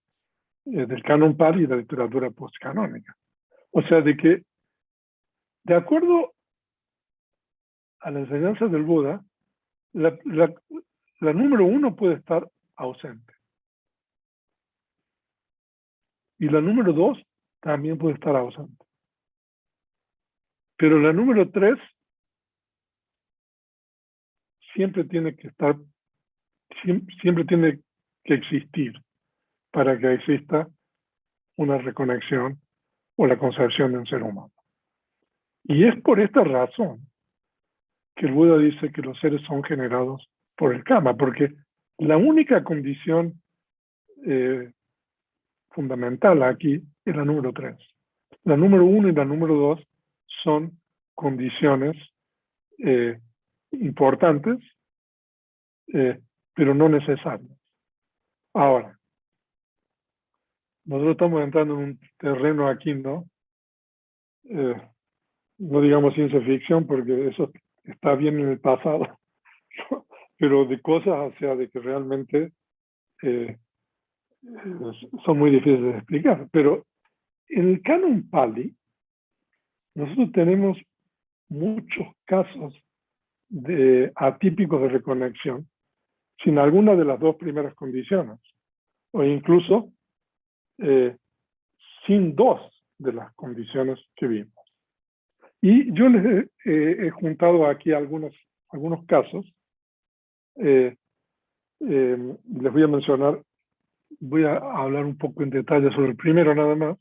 del canon Pali y de la literatura postcanónica. O sea, de que, de acuerdo a la enseñanza del Buda, la número uno puede estar ausente. Y la número dos también puede estar ausente. Pero la número tres siempre tiene que estar, siempre tiene que existir para que exista una reconexión o la concepción de un ser humano. Y es por esta razón que el Buda dice que los seres son generados por el kama, porque la única condición fundamental aquí es la número 3. La número 1 y la número 2 son condiciones importantes, pero no necesarias. Ahora, nosotros estamos entrando en un terreno aquí, ¿no? no digamos ciencia ficción, porque eso está bien en el pasado, pero de cosas, o sea, de que realmente eh, son muy difíciles de explicar. Pero en el canon Pali, nosotros tenemos muchos casos atípicos de reconexión, sin alguna de las dos primeras condiciones, o incluso sin dos de las condiciones que vimos. Y yo les he juntado aquí algunos casos. Les voy a mencionar, voy a hablar un poco en detalle sobre el primero nada más.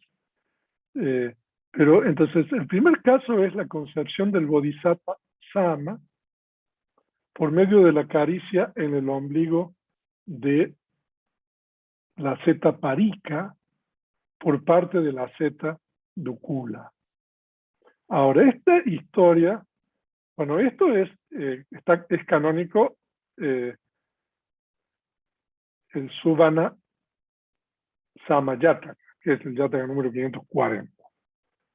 Pero entonces, el primer caso es la concepción del Bodhisattva Sama por medio de la caricia en el ombligo de la zeta Parika por parte de la zeta Dukula. Ahora, esta historia, bueno, esto es canónico, el Subhana Sama Yataka, que es el Yataka número 540,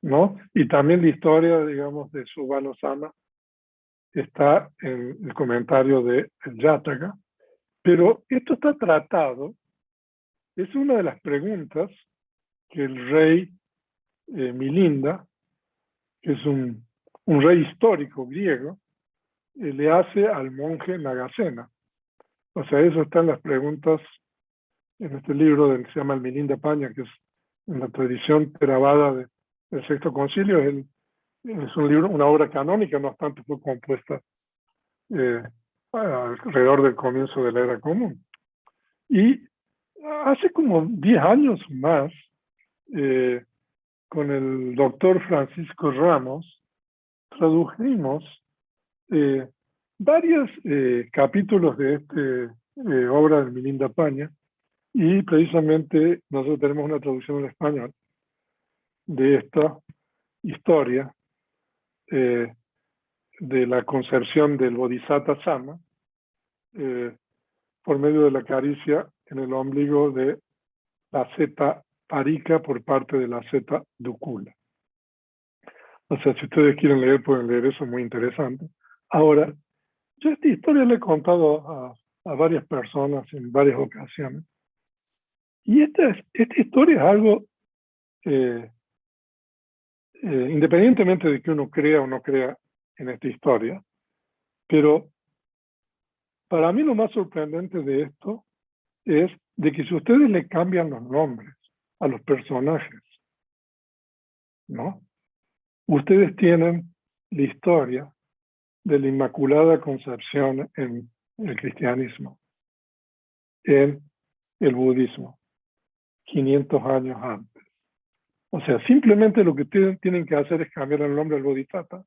¿no? Y también la historia, digamos, de Subhana Sama está en el comentario de el Yataka, pero esto está tratado, es una de las preguntas que el rey Milinda, que es un rey histórico griego, le hace al monje Nagasena. O sea, eso está en las preguntas en este libro que se llama el Milinda Paña, que es en la tradición Theravada del Sexto Concilio. Es un libro, una obra canónica, no obstante fue compuesta alrededor del comienzo de la Era Común. Y hace como 10 años más, con el doctor Francisco Ramos, tradujimos varios capítulos de esta obra del Milinda Paña, y precisamente nosotros tenemos una traducción en español de esta historia de la concepción del Bodhisattva Sama por medio de la caricia en el ombligo de la zeta Parika por parte de la zeta Dukula. O sea, si ustedes quieren leer, pueden leer eso, muy interesante. Ahora, yo esta historia la he contado a varias personas en varias ocasiones. Y esta historia es algo, independientemente de que uno crea o no crea en esta historia, pero para mí lo más sorprendente de esto es de que si ustedes le cambian los nombres a los personajes, ¿no? Ustedes tienen la historia de la Inmaculada Concepción en el cristianismo, en el budismo, 500 años antes. O sea, simplemente lo que tienen que hacer es cambiar el nombre al Bodhisattva,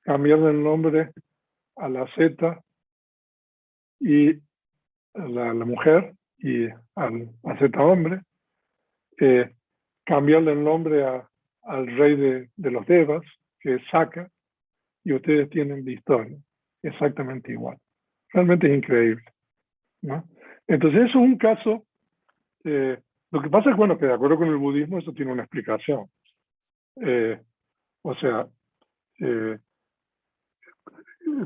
cambiarle el nombre a la zeta y a la mujer y a zeta hombre, cambiarle el nombre al rey de los Devas, que es Saka, y ustedes tienen la historia exactamente igual. Realmente es increíble, ¿no? Entonces eso es un caso. Lo que pasa es, bueno, que de acuerdo con el budismo eso tiene una explicación. O sea,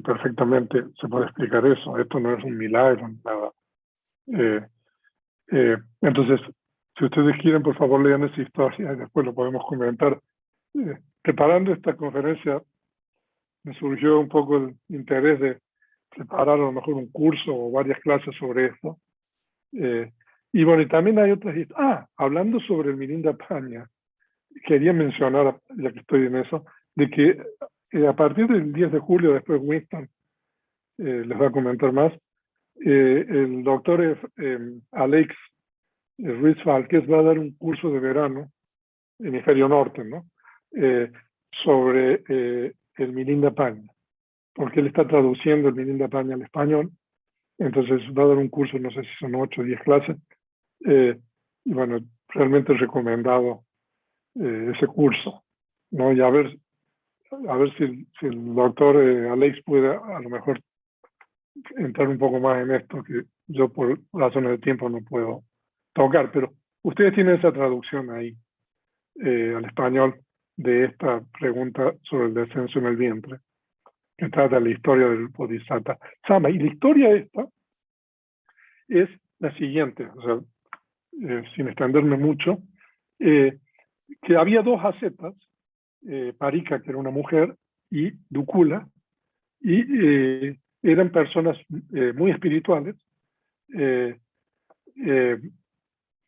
perfectamente se puede explicar eso. Esto no es un milagro, nada. Entonces, si ustedes quieren, por favor, lean esa historia y después lo podemos comentar. Preparando esta conferencia, me surgió un poco el interés de preparar a lo mejor un curso o varias clases sobre esto. Y bueno, y también hay otras historias. Hablando sobre el Milinda Paña, quería mencionar, ya que estoy en eso, de que a partir del 10 de julio, después Winston les va a comentar más, el doctor Alex Ruiz Falquez va a dar un curso de verano, hemisferio norte, ¿no? Sobre el Milinda Paña, porque él está traduciendo el Milinda Paña al español. Entonces va a dar un curso, no sé si son 8 o 10 clases, y bueno, realmente recomendado ese curso, ¿no? Y a ver si el doctor Alex puede a lo mejor entrar un poco más en esto, que yo por razones de tiempo no puedo tocar, pero ustedes tienen esa traducción ahí al español de esta pregunta sobre el descenso en el vientre, que trata la historia del Bodhisattva Sama. Y la historia esta es la siguiente, o sea, sin extenderme mucho, que había dos ascetas, Parika, que era una mujer, y Dukula, y eran personas muy espirituales,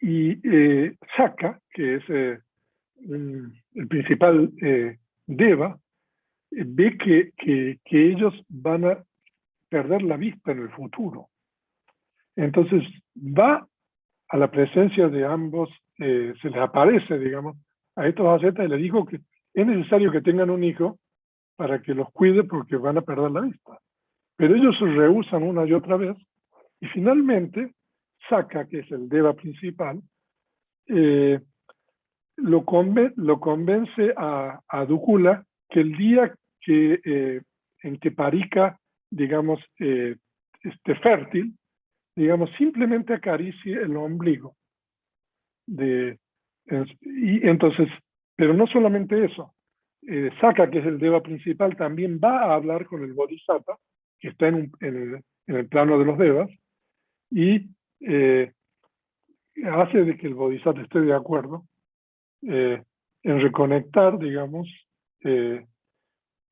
y Saka, que es el principal Deva, ve que ellos van a perder la vista en el futuro. Entonces va a la presencia de ambos, se les aparece, digamos, a estos ascetas y les dijo que es necesario que tengan un hijo para que los cuide porque van a perder la vista. Pero ellos se rehúsan una y otra vez, y finalmente Saka, que es el Deva principal, lo convence a Dukula que el día en que Parika, digamos, esté fértil, digamos, simplemente acaricie el ombligo. Y entonces, pero no solamente eso, Saka, que es el Deva principal, también va a hablar con el Bodhisattva, que está en el plano de los Devas, y hace de que el Bodhisattva esté de acuerdo en reconectar, digamos, en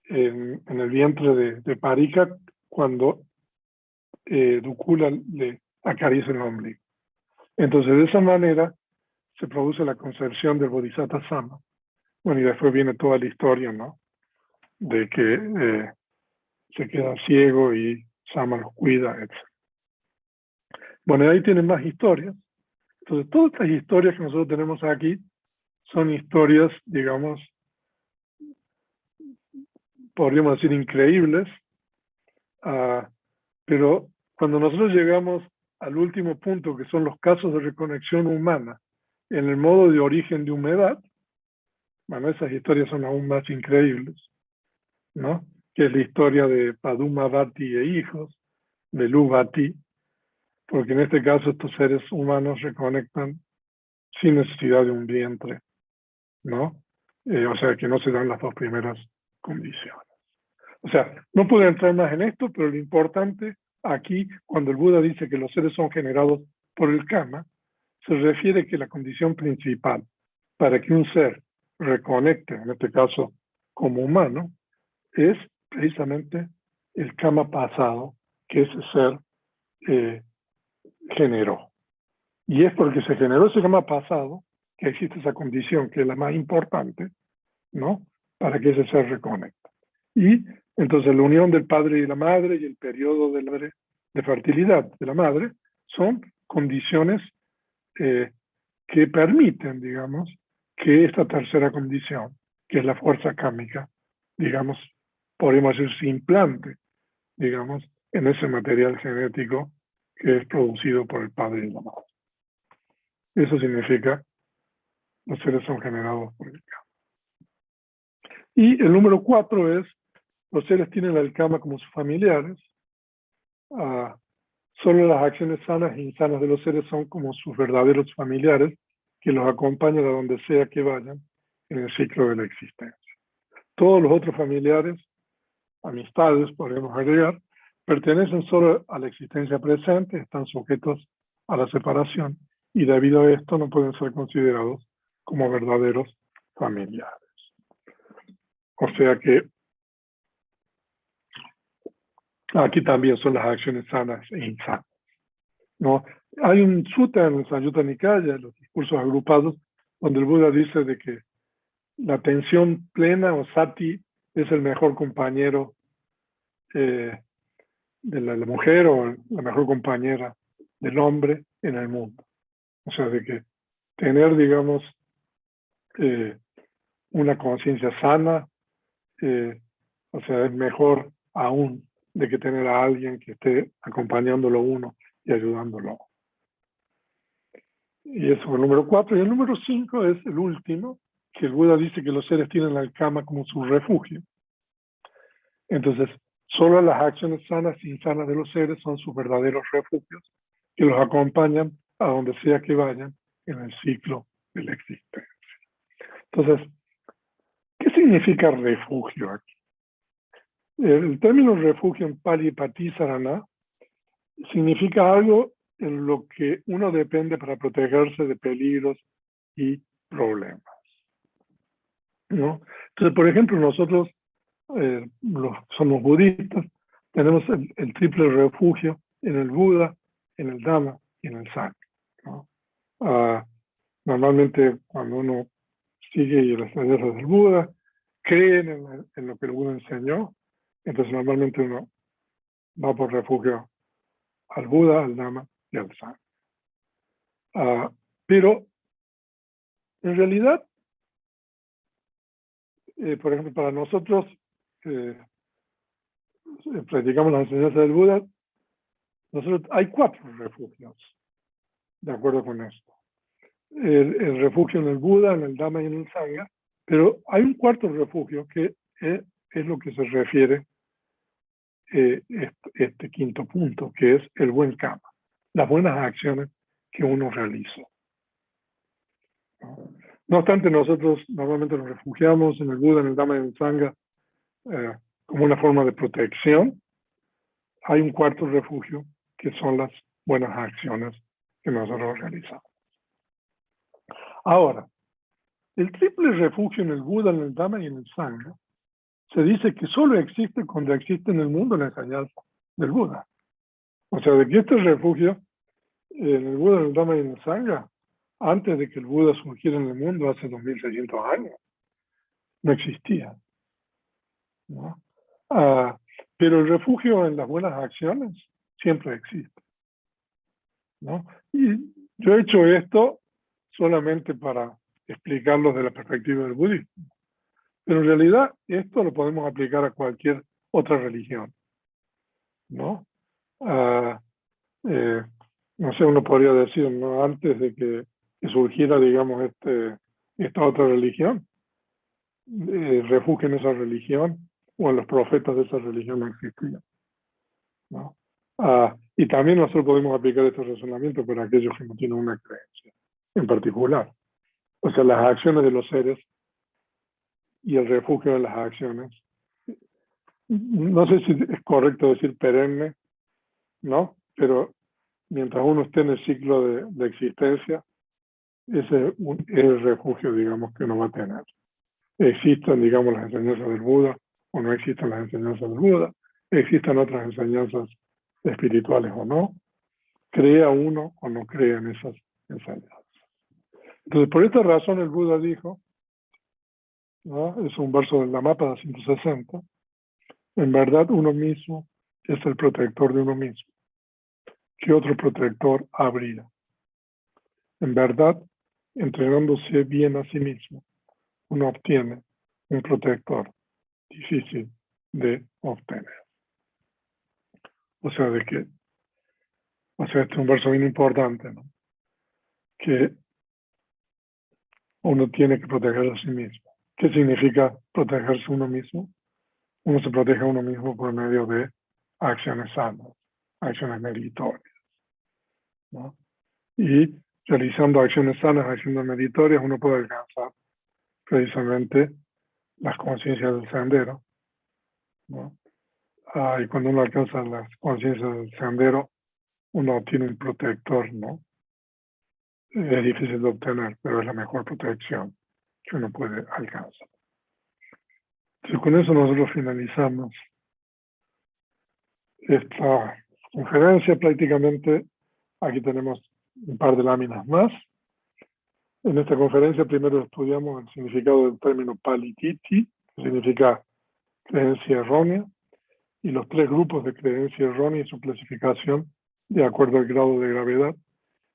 el vientre de Parika cuando Dukula le acaricia el ombligo. Entonces, de esa manera se produce la concepción del Bodhisattva Sama. Bueno, y después viene toda la historia, ¿no? De que se queda ciego y Sama los cuida, etc. Bueno, y ahí tienen más historias. Entonces, todas estas historias que nosotros tenemos aquí son historias, digamos, podríamos decir increíbles, pero cuando nosotros llegamos al último punto, que son los casos de reconexión humana en el modo de origen de humedad, bueno, esas historias son aún más increíbles, ¿no? Que es la historia de Padumavati e hijos, de Luvati, porque en este caso estos seres humanos reconectan sin necesidad de un vientre, ¿no? O sea, que no se dan las dos primeras condiciones. O sea, no puedo entrar más en esto, pero lo importante aquí, cuando el Buda dice que los seres son generados por el karma, se refiere que la condición principal para que un ser reconecte, en este caso como humano, es precisamente el karma pasado que ese ser generó. Y es porque se generó ese karma pasado que existe esa condición, que es la más importante, ¿no? Para que ese ser reconecte. Y entonces la unión del padre y la madre y el periodo de fertilidad de la madre son condiciones que permiten, digamos, que esta tercera condición, que es la fuerza kármica, digamos, podemos decir, se implante, digamos, en ese material genético que es producido por el padre y la madre. Eso significa los seres son generados por el karma. Y el número 4 es, los seres tienen al karma como sus familiares. Solo las acciones sanas e insanas de los seres son como sus verdaderos familiares que los acompañan a donde sea que vayan en el ciclo de la existencia. Todos los otros familiares, amistades, podríamos agregar, pertenecen solo a la existencia presente, están sujetos a la separación y debido a esto no pueden ser considerados como verdaderos familiares. O sea que aquí también son las acciones sanas e insanas, ¿no? Hay un sutta en el Samyutta Nikaya, en los discursos agrupados, donde el Buda dice de que la atención plena o sati es el mejor compañero de la mujer o la mejor compañera del hombre en el mundo. O sea, de que tener, digamos, una conciencia sana, o sea, es mejor aún de que tener a alguien que esté acompañándolo uno y ayudándolo. Y eso es el número 4. Y el número 5 es el último, que el Buda dice que los seres tienen al karma como su refugio. Entonces, solo las acciones sanas e insanas de los seres son sus verdaderos refugios, que los acompañan a donde sea que vayan en el ciclo de la existencia. Entonces, ¿Qué significa refugio aquí? El término refugio en Pali Patisarana significa algo en lo que uno depende para protegerse de peligros y problemas, ¿no? Entonces, por ejemplo, nosotros somos budistas, tenemos el triple refugio en el Buda, en el Dhamma y en el Sangha, ¿no? Normalmente cuando uno sigue las enseñanzas del Buda, creen en lo que el Buda enseñó, entonces normalmente uno va por refugio al Buda, al Dhamma y al Sangha. Pero en realidad, por ejemplo, para nosotros practicamos las enseñanzas del Buda, hay 4 refugios, de acuerdo con esto. El refugio en el Buda, en el Dhamma y en el Sangha, pero hay un 4º refugio que es lo que se refiere este 5º punto, que es el buen karma, las buenas acciones que uno realiza. No obstante, nosotros normalmente nos refugiamos en el Buda, en el Dhamma y en el Sangha como una forma de protección. Hay un 4º refugio que son las buenas acciones que nosotros realizamos. Ahora, el triple refugio en el Buda, en el Dhamma y en el Sangha se dice que solo existe cuando existe en el mundo la enseñanza del Buda. O sea, de que este refugio en el Buda, en el Dhamma y en el Sangha, antes de que el Buda surgiera en el mundo hace 2600 años, no existía, ¿no? Pero el refugio en las buenas acciones siempre existe, ¿no? Y yo he hecho esto solamente para explicarlo desde la perspectiva del budismo. Pero en realidad esto lo podemos aplicar a cualquier otra religión, ¿no? No sé, uno podría decir, ¿no? Antes de que surgiera, digamos, esta otra religión, refugio en esa religión o en los profetas de esa religión no existían, ¿no? Y también nosotros podemos aplicar este razonamiento para aquellos que no tienen una creencia en particular. O sea, las acciones de los seres y el refugio de las acciones. No sé si es correcto decir perenne, ¿no? Pero mientras uno esté en el ciclo de existencia, ese es el refugio, digamos, que uno va a tener. Existan, digamos, las enseñanzas del Buda o no existan las enseñanzas del Buda, existan otras enseñanzas espirituales o no, crea uno o no crea en esas enseñanzas. Entonces, por esta razón el Buda dijo, ¿no? Es un verso del Dhammapada 160, en verdad uno mismo es el protector de uno mismo. ¿Qué otro protector habría? En verdad, entregándose bien a sí mismo, uno obtiene un protector difícil de obtener. O sea, este es un verso bien importante, ¿no? Que uno tiene que protegerse a sí mismo. ¿Qué significa protegerse a uno mismo? Uno se protege a uno mismo por medio de acciones sanas, acciones meritorias, ¿no? Y realizando acciones sanas, acciones meritorias, uno puede alcanzar precisamente las conciencias del sendero, ¿no? Y cuando uno alcanza las conciencias del sendero, uno tiene un protector, ¿no? Es difícil de obtener, pero es la mejor protección que uno puede alcanzar. Entonces, con eso nosotros finalizamos esta conferencia. Prácticamente aquí tenemos un par de láminas más. En esta conferencia primero estudiamos el significado del término palititi, que significa creencia errónea, y los 3 grupos de creencia errónea y su clasificación de acuerdo al grado de gravedad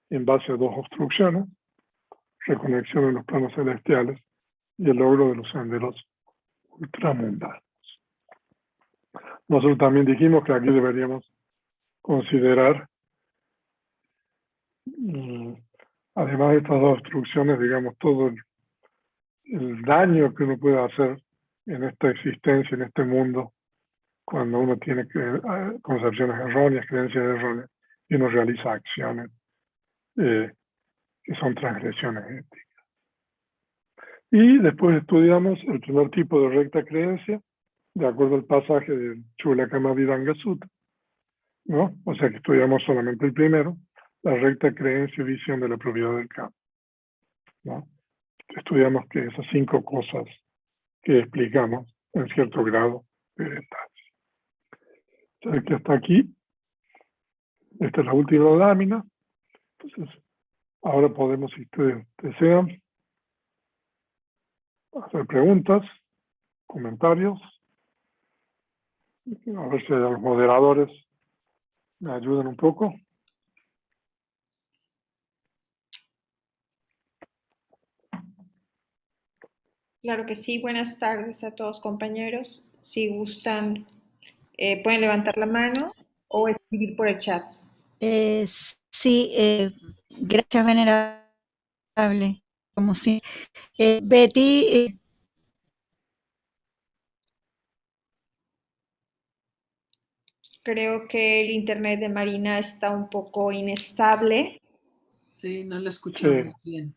en base a 2 obstrucciones, reconexión en los planos celestiales y el logro de los senderos ultramundanos. Nosotros también dijimos que aquí deberíamos considerar, además de estas 2 obstrucciones, digamos, todo el daño que uno puede hacer en esta existencia, en este mundo, cuando uno tiene concepciones erróneas, creencias erróneas, y uno realiza acciones que son transgresiones éticas. Y después estudiamos el primer tipo de recta creencia, de acuerdo al pasaje del Chulakamadvidanga Sutta, ¿no? O sea que estudiamos solamente el primero, la recta creencia y visión de la propiedad del campo, ¿no? Estudiamos que esas 5 cosas que explicamos en cierto grado de detalle. O sea que hasta aquí, esta es la última lámina. Entonces, ahora podemos, si ustedes desean, hacer preguntas, comentarios. A ver si los moderadores me ayudan un poco. Claro que sí. Buenas tardes a todos, compañeros. Si gustan, pueden levantar la mano o escribir por el chat. Sí, gracias, venerable. Como si. Betty, Creo que el internet de Marina está un poco inestable. Sí, no lo escuchamos bien. No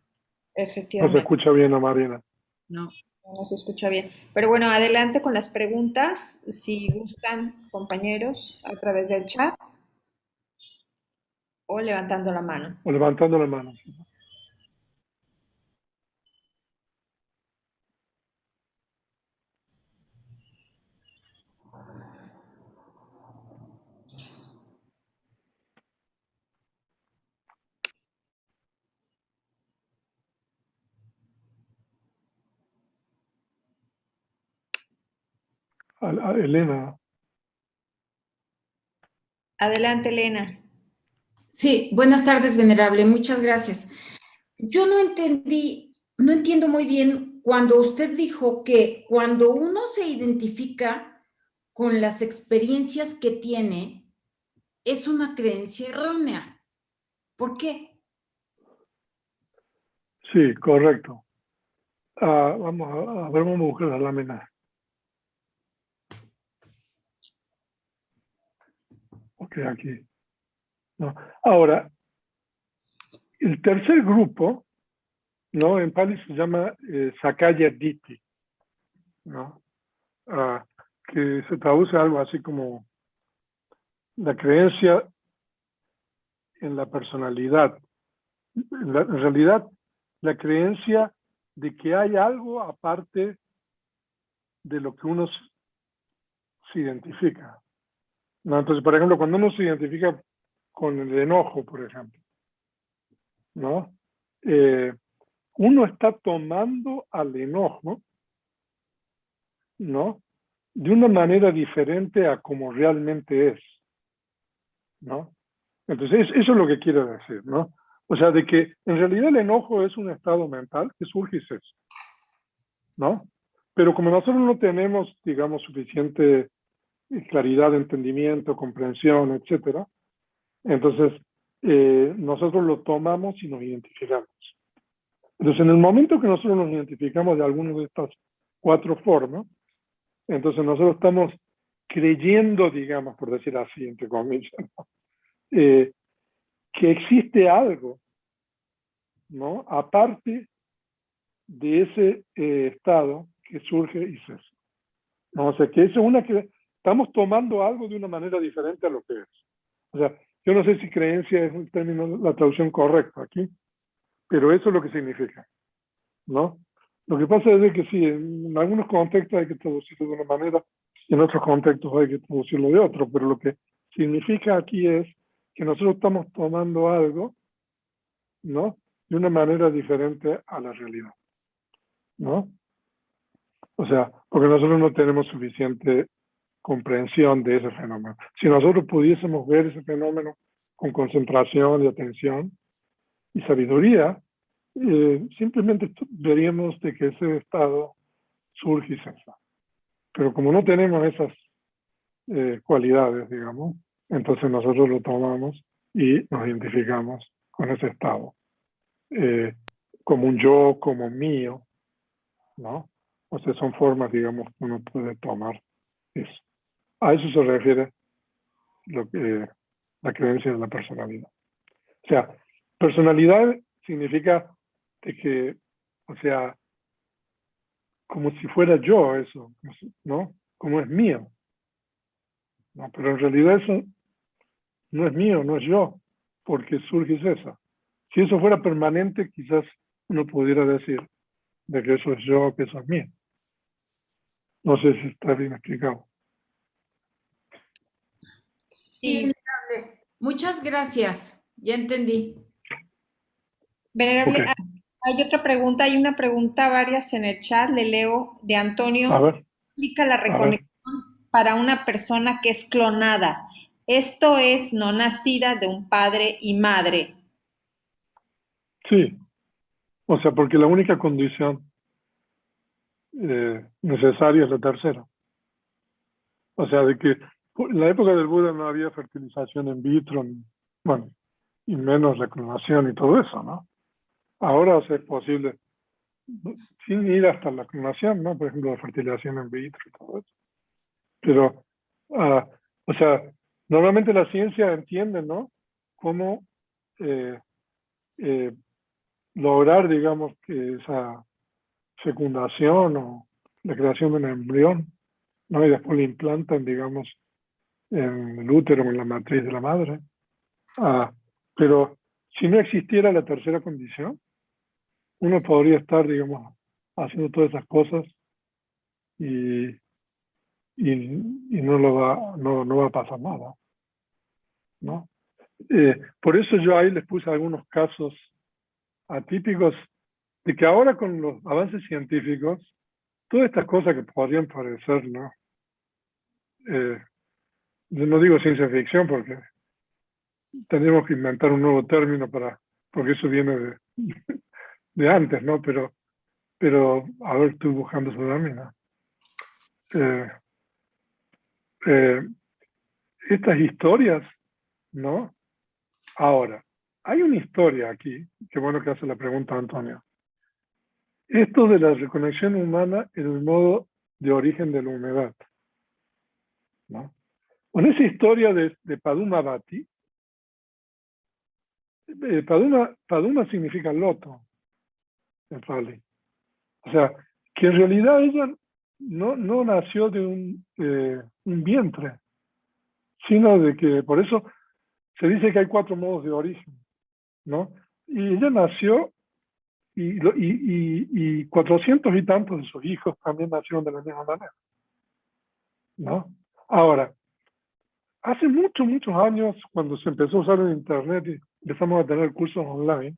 se Efectivamente, escucha bien a Marina. No. no se escucha bien. Pero bueno, adelante con las preguntas, si gustan, compañeros, a través del chat o levantando la mano. O levantando la mano. Elena. Adelante, Elena. Sí, buenas tardes, venerable. Muchas gracias. Yo no entiendo muy bien cuando usted dijo que cuando uno se identifica con las experiencias que tiene, es una creencia errónea. ¿Por qué? Sí, correcto. Vamos a ver, vamos a buscar la lámina. Ok, aquí. No. Ahora, el tercer grupo, ¿no? En Pali se llama Sakaya Ditti, ¿no? Que se traduce algo así como la creencia en la personalidad. En realidad, la creencia de que hay algo aparte de lo que uno se identifica, ¿no? Entonces, por ejemplo, cuando uno se identifica con el enojo, por ejemplo, ¿no? Uno está tomando al enojo, ¿no? De una manera diferente a como realmente es, ¿no? Entonces, eso es lo que quiero decir, ¿no? O sea, de que en realidad el enojo es un estado mental que surge y cesa, ¿no? Pero como nosotros no tenemos, digamos, suficiente claridad de entendimiento, comprensión, etcétera, entonces nosotros lo tomamos y nos identificamos. Entonces, en el momento que nosotros nos identificamos de alguna de estas 4 formas, entonces nosotros estamos creyendo, digamos, por decir así, entre comillas, ¿no? Que existe algo, ¿no? Aparte de ese estado que surge y cesa, ¿no? O sea, que eso es una que estamos tomando algo de una manera diferente a lo que es. O sea, yo no sé si creencia es un término, la traducción correcta aquí, pero eso es lo que significa, ¿no? Lo que pasa es de que sí, en algunos contextos hay que traducirlo de una manera y en otros contextos hay que traducirlo de otro, pero lo que significa aquí es que nosotros estamos tomando algo, ¿no? De una manera diferente a la realidad, ¿no? O sea, porque nosotros no tenemos suficiente comprensión de ese fenómeno. Si nosotros pudiésemos ver ese fenómeno con concentración y atención y sabiduría, simplemente veríamos de que ese estado surge y cesa. Pero como no tenemos esas cualidades, digamos, entonces nosotros lo tomamos y nos identificamos con ese estado. Como un yo, como mío, ¿no? O sea, son formas, digamos, que uno puede tomar eso. A eso se refiere la creencia de la personalidad. O sea, personalidad significa de que, o sea, como si fuera yo eso, ¿no? Como es mío. ¿No? Pero en realidad eso no es mío, no es yo, porque surge es esa. Si eso fuera permanente, quizás uno pudiera decir de que eso es yo, que eso es mío. No sé si está bien explicado. Sí, Sí, venerable. Muchas gracias. Ya entendí. venerable, Ok, hay otra pregunta, hay una pregunta varias en el chat, le leo de a Antonio. ver, Explica la a ver. reconexión para una persona que es clonada. Esto es no nacida de un padre y madre. Sí, o sea, porque la única condición necesaria es la tercera. O sea, de que en la época del Buda no había fertilización in vitro, bueno, y menos la clonación y todo eso, ¿no? Ahora es posible, sin ir hasta la clonación, ¿no? Por ejemplo, la fertilización in vitro y todo eso. Pero, o sea, normalmente la ciencia entiende, ¿no? Cómo eh, eh, lograr, digamos, que esa fecundación o la creación de un embrión, ¿no? Y después lo implantan, digamos, en el útero o en la matriz de la madre. Pero si no existiera la tercera condición, uno podría estar, digamos, haciendo todas esas cosas y, y no va a pasar nada, ¿no? Por eso yo ahí les puse algunos casos atípicos de que ahora con los avances científicos, todas estas cosas que podrían parecer, ¿no? Yo no digo ciencia ficción porque tendríamos que inventar un nuevo término porque eso viene de antes, ¿no? Pero a ver, estoy buscando su término. Eh, eh, estas historias, ¿no? Ahora, hay una historia aquí, qué bueno que hace la pregunta Antonio. Esto de la reconexión humana en el modo de origen de la humedad, ¿no? Con esa historia de Padumavati, Paduma significa loto en Pali. O sea, que en realidad ella no nació de un vientre, sino de que, por eso se dice que hay 4 modos de origen, ¿no? Y ella nació y 400 y tantos de sus hijos también nacieron de la misma manera, ¿no? Ahora, hace muchos años, cuando se empezó a usar el Internet y empezamos a tener cursos online,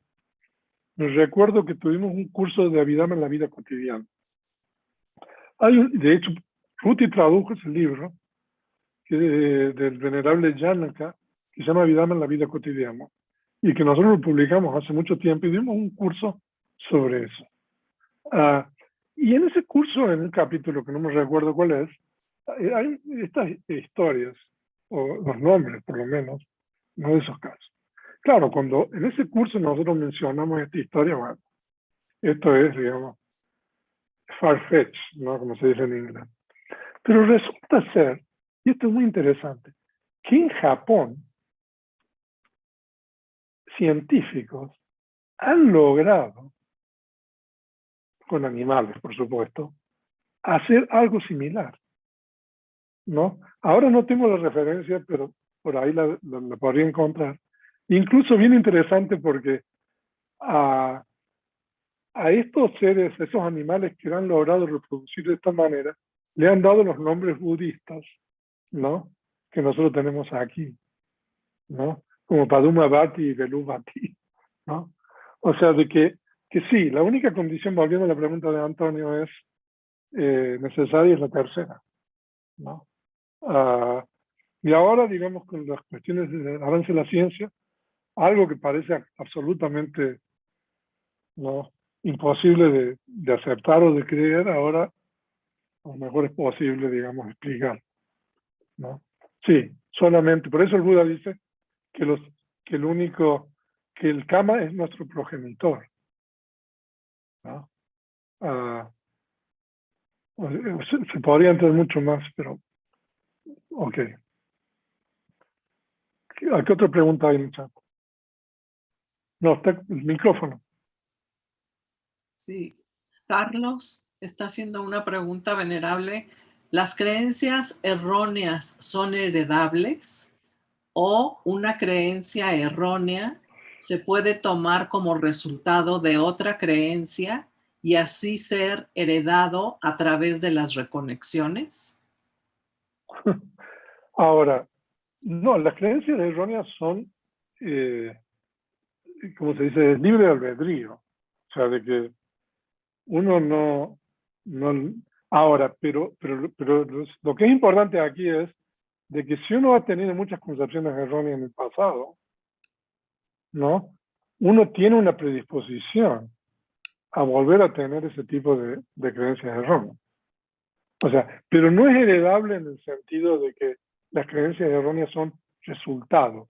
me recuerdo que tuvimos un curso de Abhidhamma en la vida cotidiana. De hecho, Ruti tradujo ese libro del venerable Janaka, que se llama Abhidhamma en la vida cotidiana, y que nosotros lo publicamos hace mucho tiempo y dimos un curso sobre eso. Y en ese curso, en un capítulo que no me recuerdo cuál es, hay estas historias, o los nombres por lo menos, no de esos casos. Claro, cuando en ese curso nosotros mencionamos esta historia, bueno, esto es, digamos, far-fetched, ¿no? Como se dice en inglés. Pero resulta ser, y esto es muy interesante, que en Japón, científicos han logrado, con animales por supuesto, hacer algo similar, ¿no? Ahora no tengo la referencia, pero por ahí la podría encontrar. Incluso bien interesante porque a estos seres, esos animales que han logrado reproducir de esta manera, le han dado los nombres budistas, ¿no? Que nosotros tenemos aquí, ¿no? Como Padumavati y Veluvati, ¿no? O sea, de que sí, la única condición, volviendo a la pregunta de Antonio, es necesaria es la tercera, ¿no? Y ahora, digamos, con las cuestiones del avance de la ciencia, algo que parece absolutamente, ¿no?, imposible de aceptar o de creer, ahora a lo mejor es posible, digamos, explicar, ¿no? Sí, solamente, por eso el Buda dice que, que el Kama es nuestro progenitor, ¿no? Se podría entender mucho más, pero ok. ¿Qué otra pregunta hay en el chat? No, está el micrófono. Sí. Carlos Está haciendo una pregunta venerable. ¿Las creencias erróneas son heredables o una creencia errónea se puede tomar como resultado de otra creencia y así ser heredado a través de las reconexiones? Ahora, no, las creencias erróneas son, como se dice, libre albedrío. O sea, de que uno no ahora, pero lo que es importante aquí es de que si uno ha tenido muchas concepciones erróneas en el pasado, ¿no? Uno tiene una predisposición a volver a tener ese tipo de creencias erróneas. O sea, pero no es heredable en el sentido de que las creencias erróneas son resultado,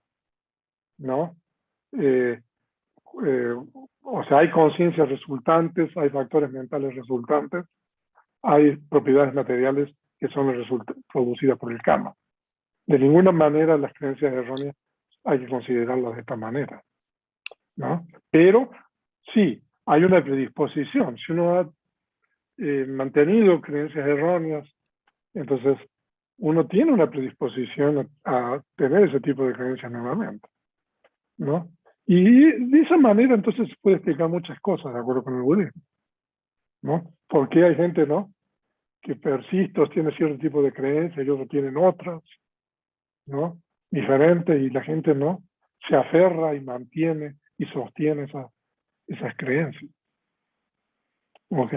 ¿no? O sea, hay conciencias resultantes, hay factores mentales resultantes, hay propiedades materiales que son producidas por el karma. De ninguna manera las creencias erróneas hay que considerarlas de esta manera, ¿no? Pero sí, hay una predisposición. Si uno ha mantenido creencias erróneas, entonces uno tiene una predisposición a tener ese tipo de creencias nuevamente, ¿no? Y de esa manera entonces se puede explicar muchas cosas de acuerdo con el budismo, ¿no? Porque hay gente, ¿no?, que persiste, tiene cierto tipo de creencias y otros tienen otras, ¿no?, diferentes, y la gente, ¿no?, se aferra y mantiene y sostiene esas creencias. Ok.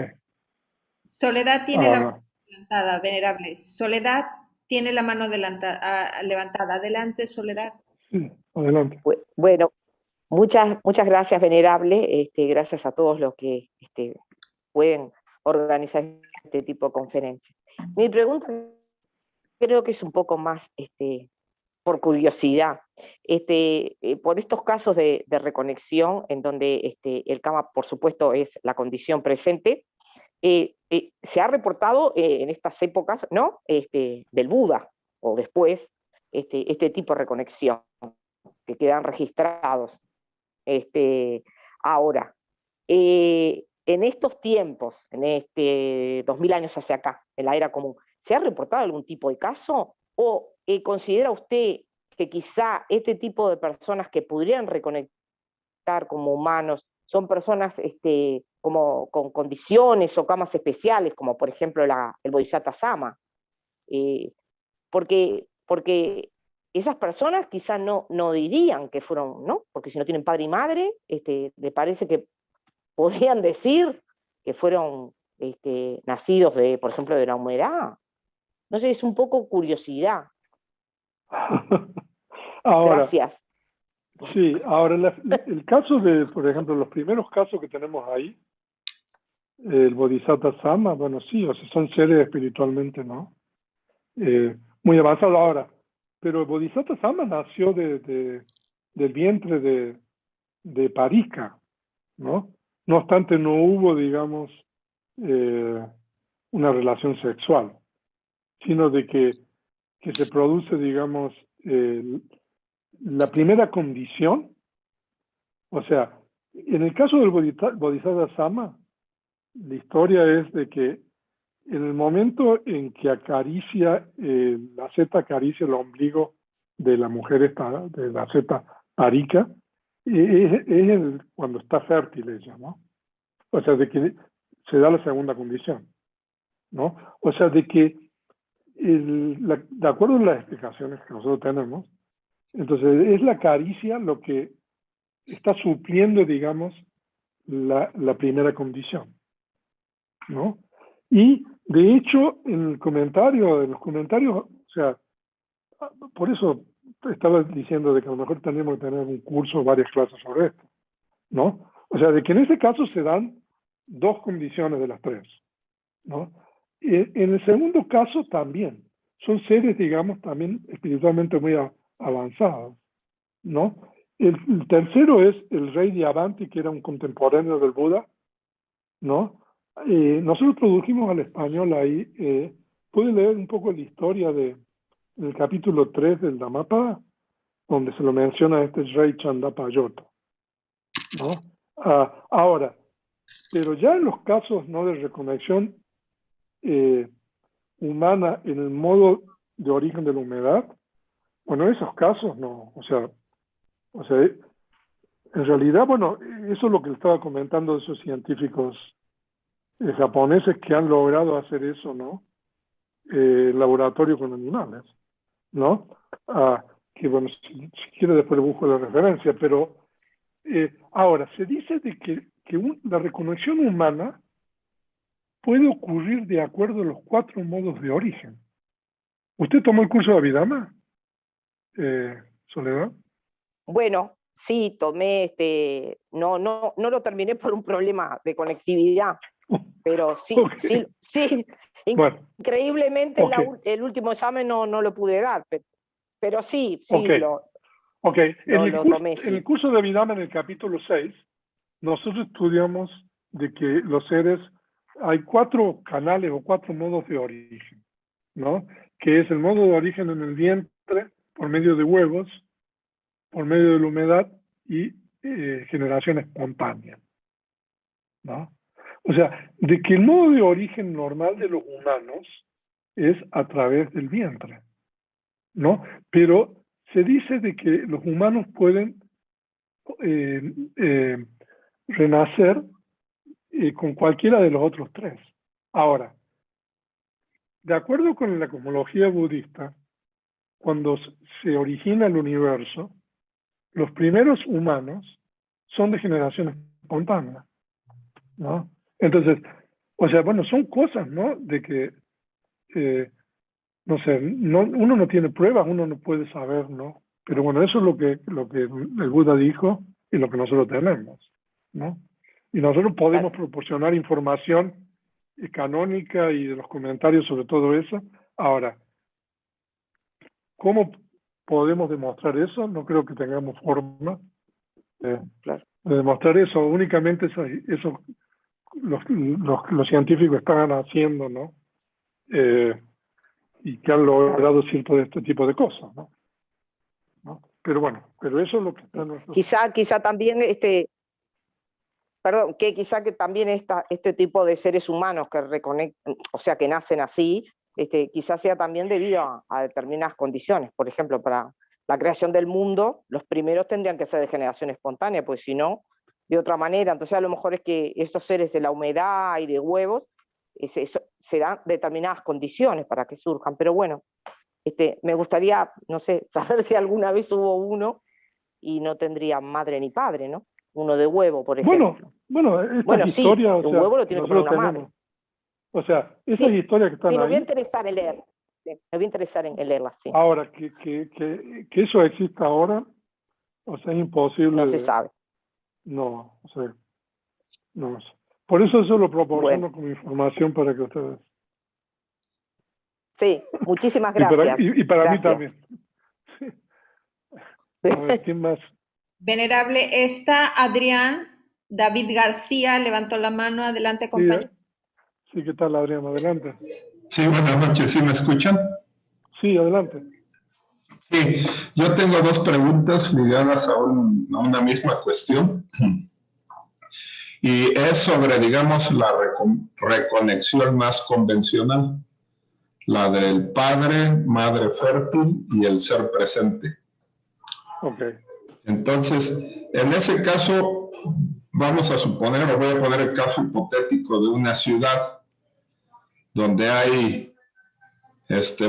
Soledad tiene la mano Ahora, levantada, venerable. Soledad tiene la mano levantada. Adelante, Soledad. sí, adelante. Bueno, muchas gracias, venerable. Gracias a todos los que pueden organizar este tipo de conferencias. Mi pregunta creo que es un poco más por curiosidad. Por estos casos de reconexión, en donde el karma, por supuesto, es la condición presente, se ha reportado en estas épocas, ¿no?, del Buda, o después, este tipo de reconexión, que quedan registrados. Ahora, en estos tiempos, en 2000 años hacia acá, en la era común, ¿se ha reportado algún tipo de caso? ¿O considera usted que quizá este tipo de personas que podrían reconectar como humanos son personas como con condiciones o camas especiales, como por ejemplo el Bodhisattva Sama? Porque esas personas quizás no dirían que fueron, ¿no? Porque si no tienen padre y madre, me parece que podrían decir que fueron nacidos por ejemplo, de la humedad. No sé, es un poco curiosidad. Ahora, Gracias. sí, ahora el caso de, por ejemplo, los primeros casos que tenemos ahí, el Bodhisattva Sama, bueno, sí, o sea, son seres espiritualmente, ¿no?, muy avanzados ahora, pero el Bodhisattva Sama nació del vientre de Parika, ¿no? No obstante, no hubo, digamos, una relación sexual, sino de que se produce, digamos, la primera condición. O sea, en el caso del Bodhisattva Sama, la historia es de que en el momento en que acaricia, la zeta acaricia el ombligo de la mujer de la zeta Parika, cuando está fértil ella, ¿no? O sea, de que se da la segunda condición, ¿no? O sea, de que de acuerdo a las explicaciones que nosotros tenemos, entonces es la caricia lo que está supliendo, digamos, la primera condición, ¿no? Y de hecho, en los comentarios, o sea, por eso estaba diciendo de que a lo mejor tenemos que tener un curso, varias clases sobre esto, ¿no? O sea, de que en este caso se dan dos condiciones de las tres, ¿no? En el segundo caso también, son seres, digamos, también espiritualmente muy avanzados, ¿no? El tercero es el rey de Avanti, que era un contemporáneo del Buda, ¿no? Nosotros tradujimos al español ahí, pueden leer un poco la historia del capítulo 3 del Dhammapada, donde se lo menciona a este rey Chandapayota, ¿no? Ahora, pero ya en los casos, ¿no?, de reconexión, humana en el modo de origen de la humedad, bueno, en esos casos no, o sea, en realidad, bueno, eso es lo que le estaba comentando de esos científicos japoneses que han logrado hacer eso, ¿no? En laboratorio con animales, ¿no? Que bueno, si quiere después le busco la referencia, pero ahora, se dice de que la reconexión humana puede ocurrir de acuerdo a los 4 modos de origen. ¿Usted tomó el curso de Abhidhamma, Soledad? Bueno, sí, tomé, no lo terminé por un problema de conectividad, pero sí, Okay. sí. Bueno, Increíblemente okay. el último examen no lo pude dar, pero sí, Okay. lo tomé, sí. En el curso de Abhidhamma, en el capítulo 6, nosotros estudiamos de que los seres, hay 4 canales o 4 modos de origen, ¿no? Que es el modo de origen en el vientre, por medio de huevos, por medio de la humedad y generación espontánea, ¿no? O sea, de que el modo de origen normal de los humanos es a través del vientre, ¿no? Pero se dice de que los humanos pueden renacer con cualquiera de los otros 3. Ahora, de acuerdo con la cosmología budista, cuando se origina el universo, los primeros humanos son de generación espontánea, ¿no? Entonces, o sea, bueno, son cosas, ¿no? De que, no sé, uno no tiene pruebas, uno no puede saber, ¿no? Pero bueno, eso es lo que el Buda dijo y lo que nosotros tenemos, ¿no? Y nosotros podemos proporcionar información canónica y de los comentarios sobre todo eso. Ahora, ¿cómo podemos demostrar eso? No creo que tengamos forma de demostrar eso. Únicamente eso los científicos están haciendo, ¿no? Y que han logrado cierto de este tipo de cosas, ¿no? Pero bueno, pero eso es lo que está en nuestro... Quizá también perdón, que quizá que también este tipo de seres humanos que reconectan, o sea, que nacen así, quizás sea también debido a determinadas condiciones. Por ejemplo, para la creación del mundo, los primeros tendrían que ser de generación espontánea, pues si no, de otra manera. Entonces a lo mejor es que estos seres de la humedad y de huevos se dan determinadas condiciones para que surjan. Pero bueno, me gustaría, no sé, saber si alguna vez hubo uno y no tendría madre ni padre, ¿no? Uno de huevo, por ejemplo. Bueno, estas historias, sí, el huevo lo tiene que poner una madre. O sea, esas historias que están ahí... me voy a interesar en leer. Me voy a interesar en leerlas, sí. Ahora, que eso exista ahora, o sea, es imposible. No se sabe. No, o sea, no. Por eso lo proporciono como información para que ustedes... Sí, muchísimas gracias. Y para mí también. A ver, ¿quién más? Venerable, Adrián David García levantó la mano. Adelante, compañero. Sí, ¿qué tal, Adrián? Adelante. Sí, buenas noches. ¿Sí me escuchan? Sí, adelante. Sí, yo tengo 2 preguntas ligadas a una misma cuestión. Y es sobre, digamos, la reconexión más convencional, la del padre, madre fértil y el ser presente. Okay. Entonces, en ese caso, vamos a suponer, o voy a poner el caso hipotético de una ciudad donde hay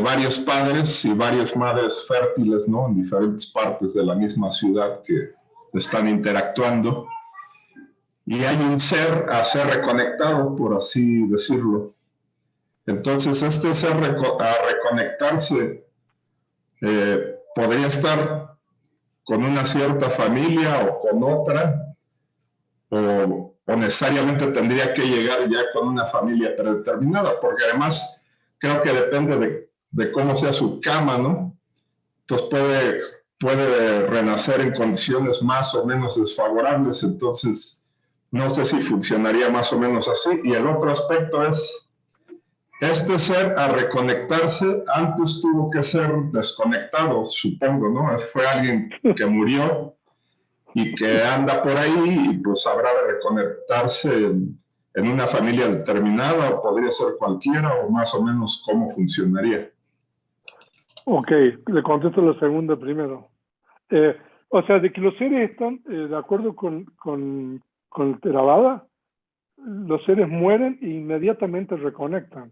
varios padres y varias madres fértiles, ¿no? En diferentes partes de la misma ciudad que están interactuando. Y hay un ser a ser reconectado, por así decirlo. Entonces, este ser a reconectarse podría estar con una cierta familia o con otra, o necesariamente tendría que llegar ya con una familia predeterminada, porque además creo que depende de cómo sea su cama, ¿no? Entonces puede renacer en condiciones más o menos desfavorables, entonces no sé si funcionaría más o menos así. Y el otro aspecto es, este ser a reconectarse antes tuvo que ser desconectado, supongo, ¿no? Fue alguien que murió y que anda por ahí y pues habrá de reconectarse en una familia determinada, o podría ser cualquiera, o más o menos cómo funcionaría. Ok, le contesto la segunda primero. O sea, de que los seres están de acuerdo con el Theravada, los seres mueren e inmediatamente reconectan.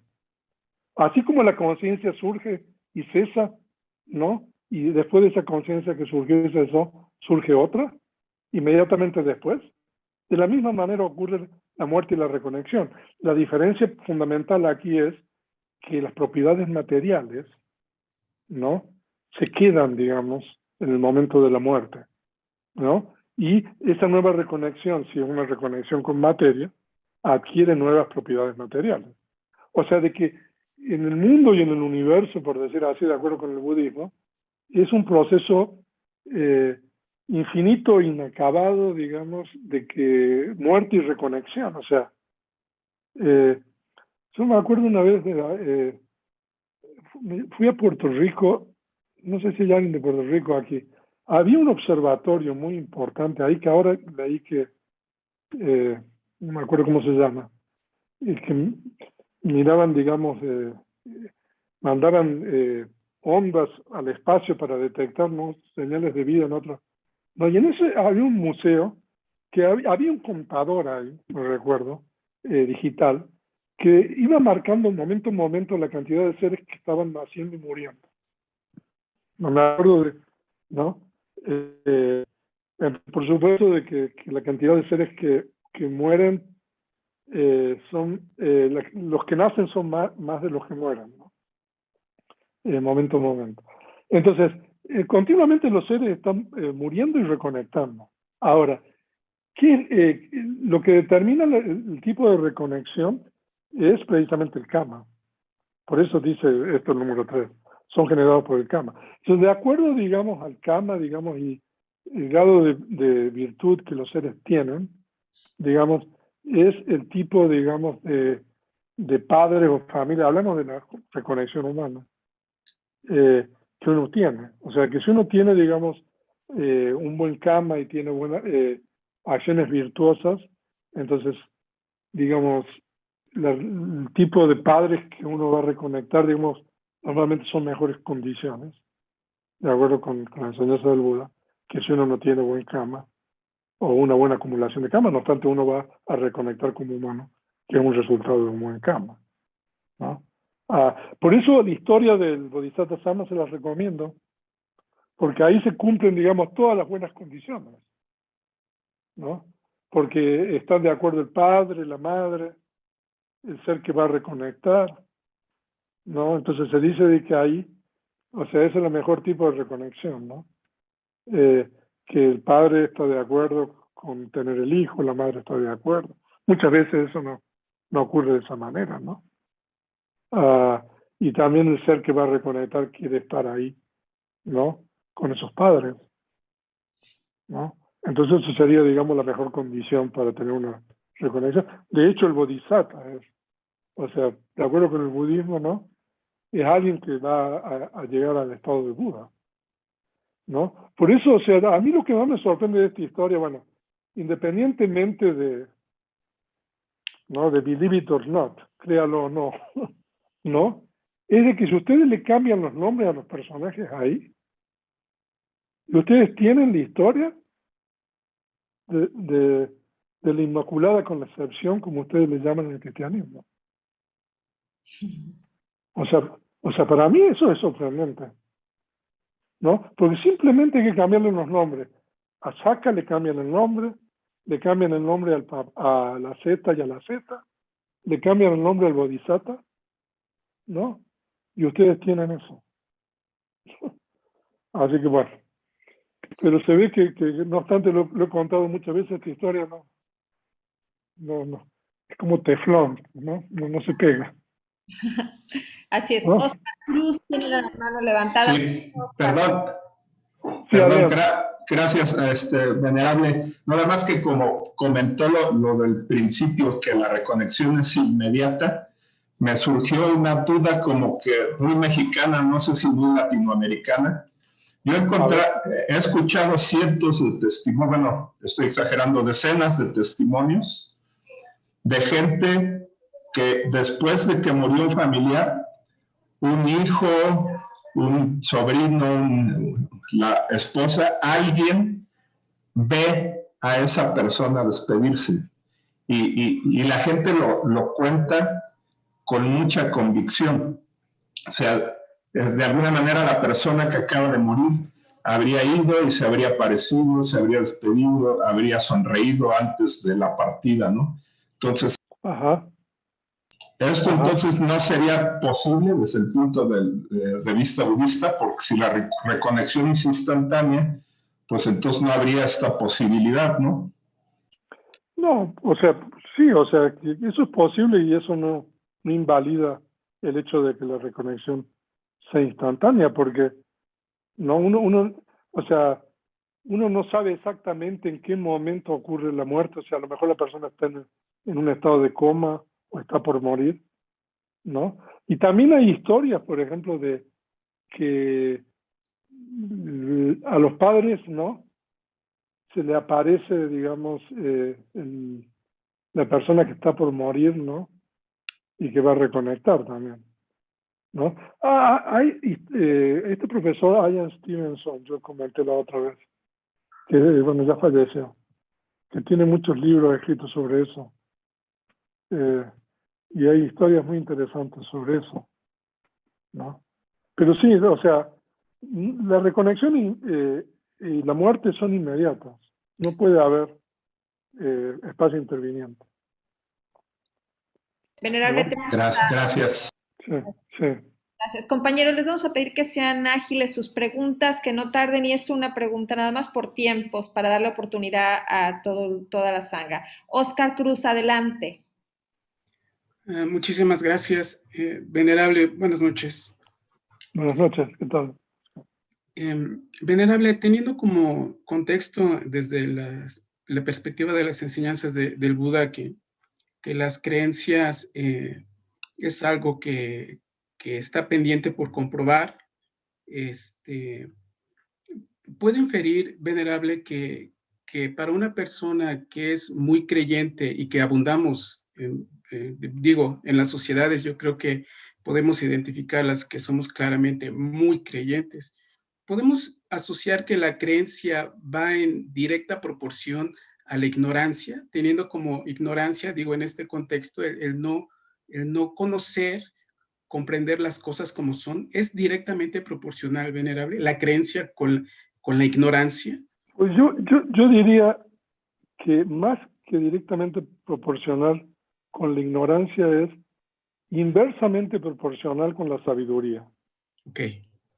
Así como la conciencia surge y cesa, ¿no? Y después de esa conciencia que surgió y cesó, surge otra, inmediatamente después. De la misma manera ocurre la muerte y la reconexión. La diferencia fundamental aquí es que las propiedades materiales, ¿no?, se quedan, digamos, en el momento de la muerte, ¿no? Y esa nueva reconexión, si es una reconexión con materia, adquiere nuevas propiedades materiales. O sea, de que en el mundo y en el universo, por decir así, de acuerdo con el budismo, es un proceso infinito, inacabado, digamos, de que muerte y reconexión. O sea, yo me acuerdo una vez, fui a Puerto Rico, no sé si hay alguien de Puerto Rico aquí, había un observatorio muy importante ahí que ahora leí que, no me acuerdo cómo se llama, y que miraban, digamos, mandaban ondas al espacio para detectar, ¿no?, señales de vida en otros. No, y en ese había un museo que había un contador ahí, no recuerdo, digital, que iba marcando momento a momento la cantidad de seres que estaban naciendo y muriendo. No me acuerdo de, ¿no? Por supuesto de que la cantidad de seres que mueren son, los que nacen son más de los que mueren, ¿no? Momento a momento. Entonces, continuamente los seres están muriendo y reconectando. Ahora, lo que determina el tipo de reconexión es precisamente el karma. Por eso dice esto el número 3. Son generados por el karma. Entonces, de acuerdo, digamos, al karma, digamos, y el grado de virtud que los seres tienen, digamos, es el tipo, digamos, de padre o familia. Hablamos de la reconexión humana. Que uno tiene. O sea, que si uno tiene, digamos, un buen karma y tiene buenas acciones virtuosas, entonces, digamos, el tipo de padres que uno va a reconectar, digamos, normalmente son mejores condiciones, de acuerdo con la enseñanza del Buda, que si uno no tiene buen karma o una buena acumulación de karma, no obstante uno va a reconectar como humano, que es un resultado de un buen karma, ¿no? Por eso la historia del Bodhisattva Sama se las recomiendo, porque ahí se cumplen, digamos, todas las buenas condiciones, ¿no? Porque están de acuerdo el padre, la madre, el ser que va a reconectar, ¿no? Entonces se dice de que ahí, o sea, ese es el mejor tipo de reconexión, ¿no? Que el padre está de acuerdo con tener el hijo, la madre está de acuerdo. Muchas veces eso no ocurre de esa manera, ¿no? Y también el ser que va a reconectar quiere estar ahí, ¿no?, con esos padres, ¿no? Entonces eso sería, digamos, la mejor condición para tener una reconexión. De hecho, el Bodhisattva es, o sea, de acuerdo con el budismo, ¿no?, es alguien que va a llegar al estado de Buda, ¿no? Por eso, o sea, a mí lo que más me sorprende de esta historia, bueno, independientemente de, ¿no?, de believe it or not, créalo o no, ¿no?, es de que si ustedes le cambian los nombres a los personajes ahí, y ustedes tienen la historia de la Inmaculada Concepción, como ustedes le llaman en el cristianismo. O sea, para mí eso es sorprendente, ¿no? Porque simplemente hay que cambiarle los nombres. A Shaka le cambian el nombre, le cambian el nombre a la Z y a la Z, le cambian el nombre al Bodhisattva, ¿no? Y ustedes tienen eso. Así que bueno. Pero se ve que no obstante, lo he contado muchas veces, esta historia no. Es como teflón, ¿no? No se pega. Así es. ¿No? Oscar Cruz tiene la mano levantada. Sí, perdón, adelante. gracias, venerable. Nada más que como comentó lo del principio, que la reconexión es inmediata, me surgió una duda como que muy mexicana, no sé si muy latinoamericana. Yo he escuchado cientos de testimonios, bueno, estoy exagerando, decenas de testimonios de gente que después de que murió un familiar, un hijo, un sobrino, la esposa, alguien ve a esa persona despedirse. Y la gente lo cuenta con mucha convicción. O sea, de alguna manera la persona que acaba de morir habría ido y se habría aparecido, se habría despedido, habría sonreído antes de la partida, ¿no? Entonces, esto entonces no sería posible desde el punto de vista budista, porque si la reconexión es instantánea, pues entonces no habría esta posibilidad, ¿no? No, o sea, sí, o sea, que eso es posible y eso no invalida el hecho de que la reconexión sea instantánea, porque no o sea, uno no sabe exactamente en qué momento ocurre la muerte, o sea, a lo mejor la persona está en un estado de coma o está por morir, ¿no? Y también hay historias, por ejemplo, de que a los padres, ¿no? Se le aparece, digamos, la persona que está por morir, ¿no? Y que va a reconectar también, ¿no? Hay este profesor Ian Stevenson, yo comenté la otra vez, que bueno, ya falleció, que tiene muchos libros escritos sobre eso. Y hay historias muy interesantes sobre eso, ¿no? Pero sí, o sea, la reconexión y la muerte son inmediatas. No puede haber espacio interviniente. Venerable. ¿No? Gracias. Sí, sí. Gracias. Compañeros, les vamos a pedir que sean ágiles sus preguntas, que no tarden, y es una pregunta nada más por tiempos, para darle oportunidad a toda la sanga. Oscar Cruz, adelante. Muchísimas gracias, Venerable. Buenas noches. Buenas noches, ¿qué tal? Venerable, teniendo como contexto desde la perspectiva de las enseñanzas del Buda que las creencias es algo que está pendiente por comprobar, puedo inferir, Venerable, que para una persona que es muy creyente y que abundamos, en las sociedades, yo creo que podemos identificar las que somos claramente muy creyentes. ¿Podemos asociar que la creencia va en directa proporción a la ignorancia, teniendo como ignorancia, digo en este contexto, el no conocer, comprender las cosas como son, es directamente proporcional, Venerable, la creencia con la ignorancia? Pues yo diría que más que directamente proporcional con la ignorancia es inversamente proporcional con la sabiduría. Ok.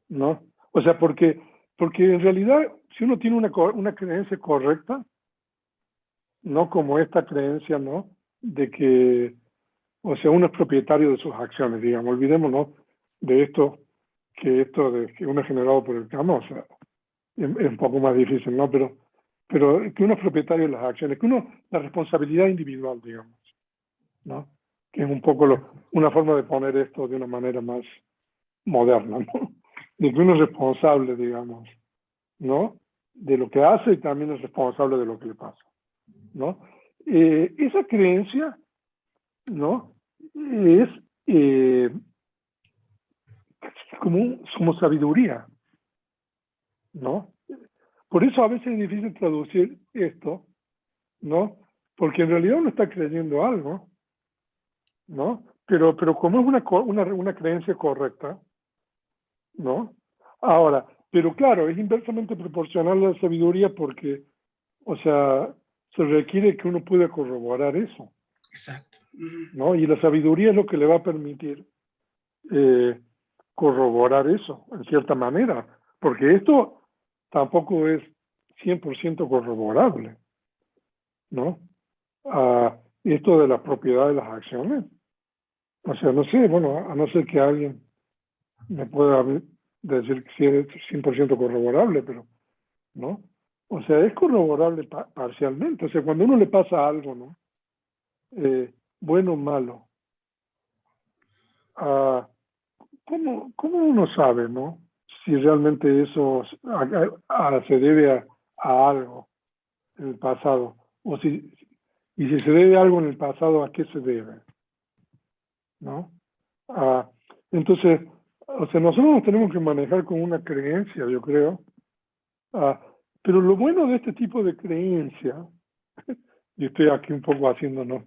¿No? O sea, porque en realidad, si uno tiene una creencia correcta, no como esta creencia, ¿no? De que, o sea, uno es propietario de sus acciones, digamos, olvidémonos de esto, que uno es generado por el karma, o sea, es un poco más difícil, ¿no? Pero que uno es propietario de las acciones, que la responsabilidad individual, digamos, ¿no? Que es un poco una forma de poner esto de una manera más moderna, ¿no? De que uno es responsable, digamos, ¿no? De lo que hace y también es responsable de lo que le pasa, ¿no? Esa creencia, ¿no? Es como sabiduría, ¿no? Por eso a veces es difícil traducir esto, ¿no? Porque en realidad uno está creyendo algo, ¿no? Pero como es una creencia correcta, ¿no? Ahora, pero claro, es inversamente proporcional a la sabiduría porque, o sea, se requiere que uno pueda corroborar eso. Exacto. ¿No? Y la sabiduría es lo que le va a permitir corroborar eso, en cierta manera, porque esto tampoco es 100% corroborable, ¿no? Esto de la propiedad de las acciones. O sea, no sé, bueno, a no ser que alguien me pueda decir que sí es 100% corroborable, pero, ¿no? O sea, es corroborable parcialmente. O sea, cuando a uno le pasa algo, ¿no? Bueno o malo, ¿cómo uno sabe, ¿no? Si realmente eso se debe a algo en el pasado, o si Y si se debe algo en el pasado, ¿a qué se debe? ¿No? Entonces, o sea, nosotros nos tenemos que manejar con una creencia, yo creo. Pero lo bueno de este tipo de creencia, y estoy aquí un poco haciéndonos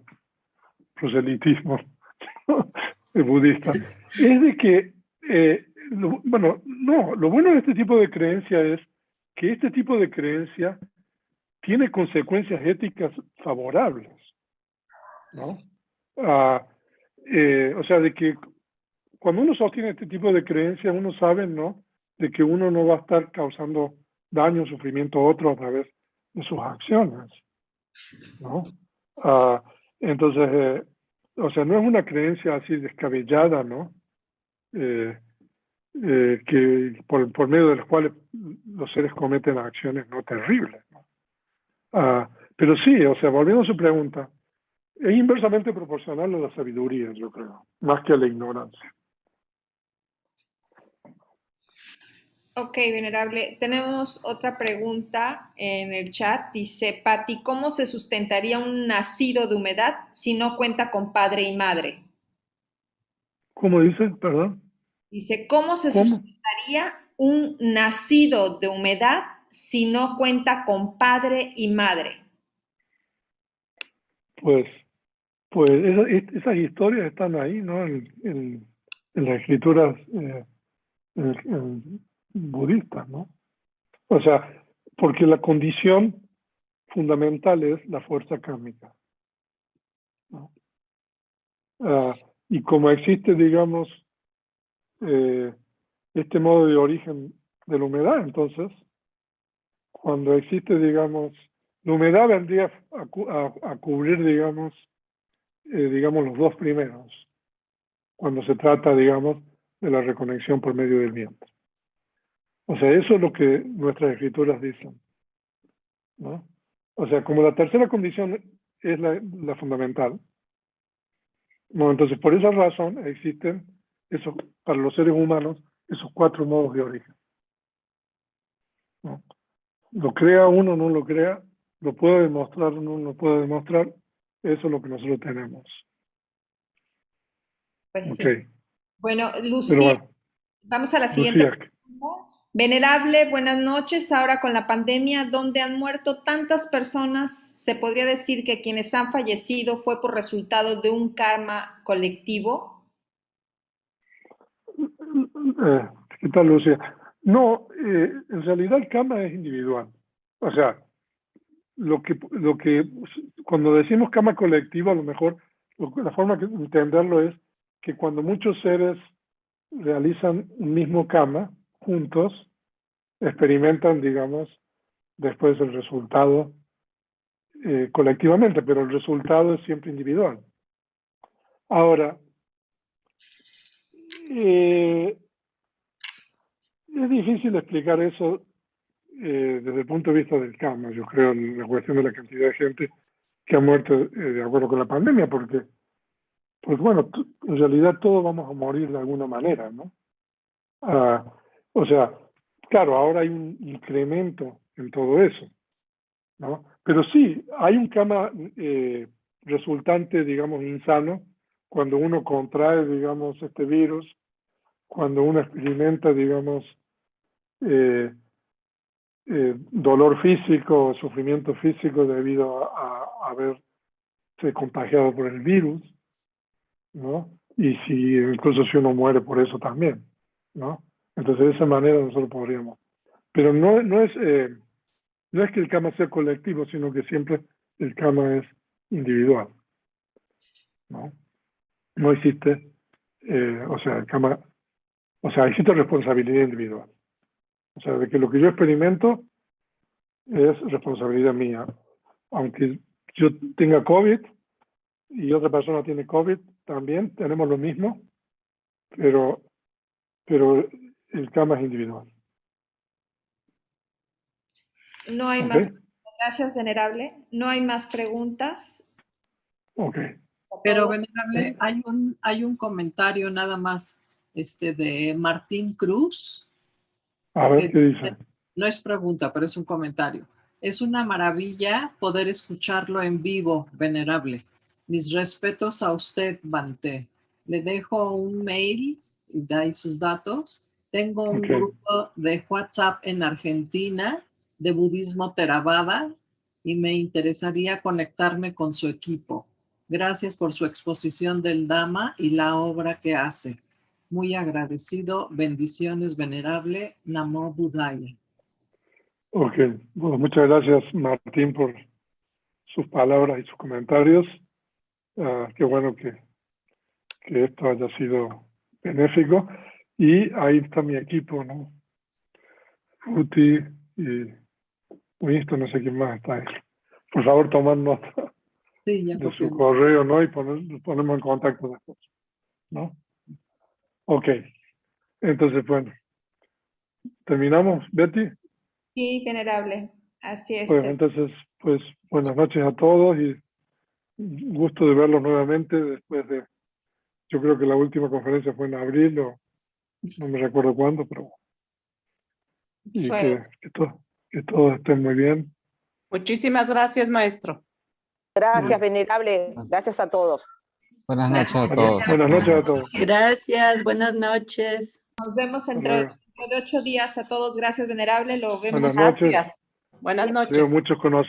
proselitismo budista, es de que, lo bueno de este tipo de creencia es que este tipo de creencia tiene consecuencias éticas favorables, ¿no? O sea, de que cuando uno sostiene este tipo de creencias, uno sabe, ¿no?, de que uno no va a estar causando daño o sufrimiento a otro a través de sus acciones, ¿no? Entonces, o sea, no es una creencia así descabellada, ¿no? Que por medio de las cuales los seres cometen acciones no terribles, ¿no? Pero sí, o sea, volviendo a su pregunta, es inversamente proporcional a la sabiduría, yo creo, más que a la ignorancia. Ok, venerable. Tenemos otra pregunta en el chat. Dice, Pati, ¿cómo se sustentaría un nacido de humedad si no cuenta con padre y madre? ¿Cómo dice? Perdón. Dice, ¿cómo se sustentaría un nacido de humedad si no cuenta con padre y madre? Pues esas historias están ahí, ¿no? En las escrituras budistas, ¿no? O sea, porque la condición fundamental es la fuerza kármica, ¿no? Y como existe, digamos, este modo de origen de la humedad, entonces, cuando existe, digamos, la humedad vendría a cubrir, digamos, los dos primeros, cuando se trata, digamos, de la reconexión por medio del viento. O sea, eso es lo que nuestras escrituras dicen, ¿no? O sea, como la tercera condición es la fundamental, ¿no? Entonces, por esa razón existen esos, para los seres humanos, esos 4 modos de origen, ¿no? Lo crea uno, no lo crea, lo puede demostrar, no lo puede demostrar, eso es lo que nosotros tenemos. Pues Okay. sí. Bueno, Lucía, bueno, vamos a la siguiente Lucía. pregunta. Venerable, buenas noches. Ahora con la pandemia, donde han muerto tantas personas, ¿se podría decir que quienes han fallecido fue por resultado de un karma colectivo? ¿Qué tal, Lucía? No, en realidad el karma es individual. O sea, lo que cuando decimos karma colectivo, a lo mejor la forma de entenderlo es que cuando muchos seres realizan un mismo karma juntos, experimentan, digamos, después el resultado colectivamente, pero el resultado es siempre individual. Ahora, es difícil explicar eso desde el punto de vista del karma, yo creo, la cuestión de la cantidad de gente que ha muerto de acuerdo con la pandemia, porque bueno, en realidad todos vamos a morir de alguna manera, ¿no? O sea, claro, ahora hay un incremento en todo eso, ¿no? Pero sí, hay un karma resultante, digamos, insano, cuando uno contrae, digamos, este virus, cuando uno experimenta, digamos, dolor físico, sufrimiento físico debido a haberse contagiado por el virus, ¿no? Y incluso si uno muere por eso también, ¿no? Entonces de esa manera nosotros podríamos. Pero no es que el karma sea colectivo, sino que siempre el karma es individual, ¿no? No existe, o sea, el karma, o sea, existe responsabilidad individual. O sea, de que lo que yo experimento es responsabilidad mía. Aunque yo tenga COVID y otra persona tiene COVID, también tenemos lo mismo, pero el karma es individual. No hay más. Gracias, venerable. No hay más preguntas. Ok. Pero, venerable, hay un comentario nada más de Martín Cruz. A ver qué dice. No es pregunta, pero es un comentario. Es una maravilla poder escucharlo en vivo, venerable. Mis respetos a usted, Bante. Le dejo un mail y da ahí sus datos. Tengo un grupo de WhatsApp en Argentina de budismo Theravada y me interesaría conectarme con su equipo. Gracias por su exposición del Dhamma y la obra que hace. Muy agradecido. Bendiciones, venerable. Namo Buddhaya. Ok, bueno, muchas gracias Martín por sus palabras y sus comentarios. Qué bueno que esto haya sido benéfico. Y ahí está mi equipo, ¿no? Uti y Winston, no sé quién más está ahí. Por favor, toman nota de su correo, ¿no? Y nos ponemos en contacto después, ¿no? Ok, entonces, bueno, ¿terminamos, Betty? Sí, venerable. Así es. Bueno, entonces, pues, buenas noches a todos y gusto de verlos nuevamente después de, yo creo que la última conferencia fue en abril o no me recuerdo cuándo, pero y que todos estén muy bien. Muchísimas gracias, maestro. Gracias, venerable. Gracias a todos. Buenas noches a todos. Buenas noches a todos. Gracias, buenas noches. Nos vemos dentro de 8 días a todos. Gracias, venerable. Lo vemos. Buenas noches. Buenas noches. Veo muchos conocidos.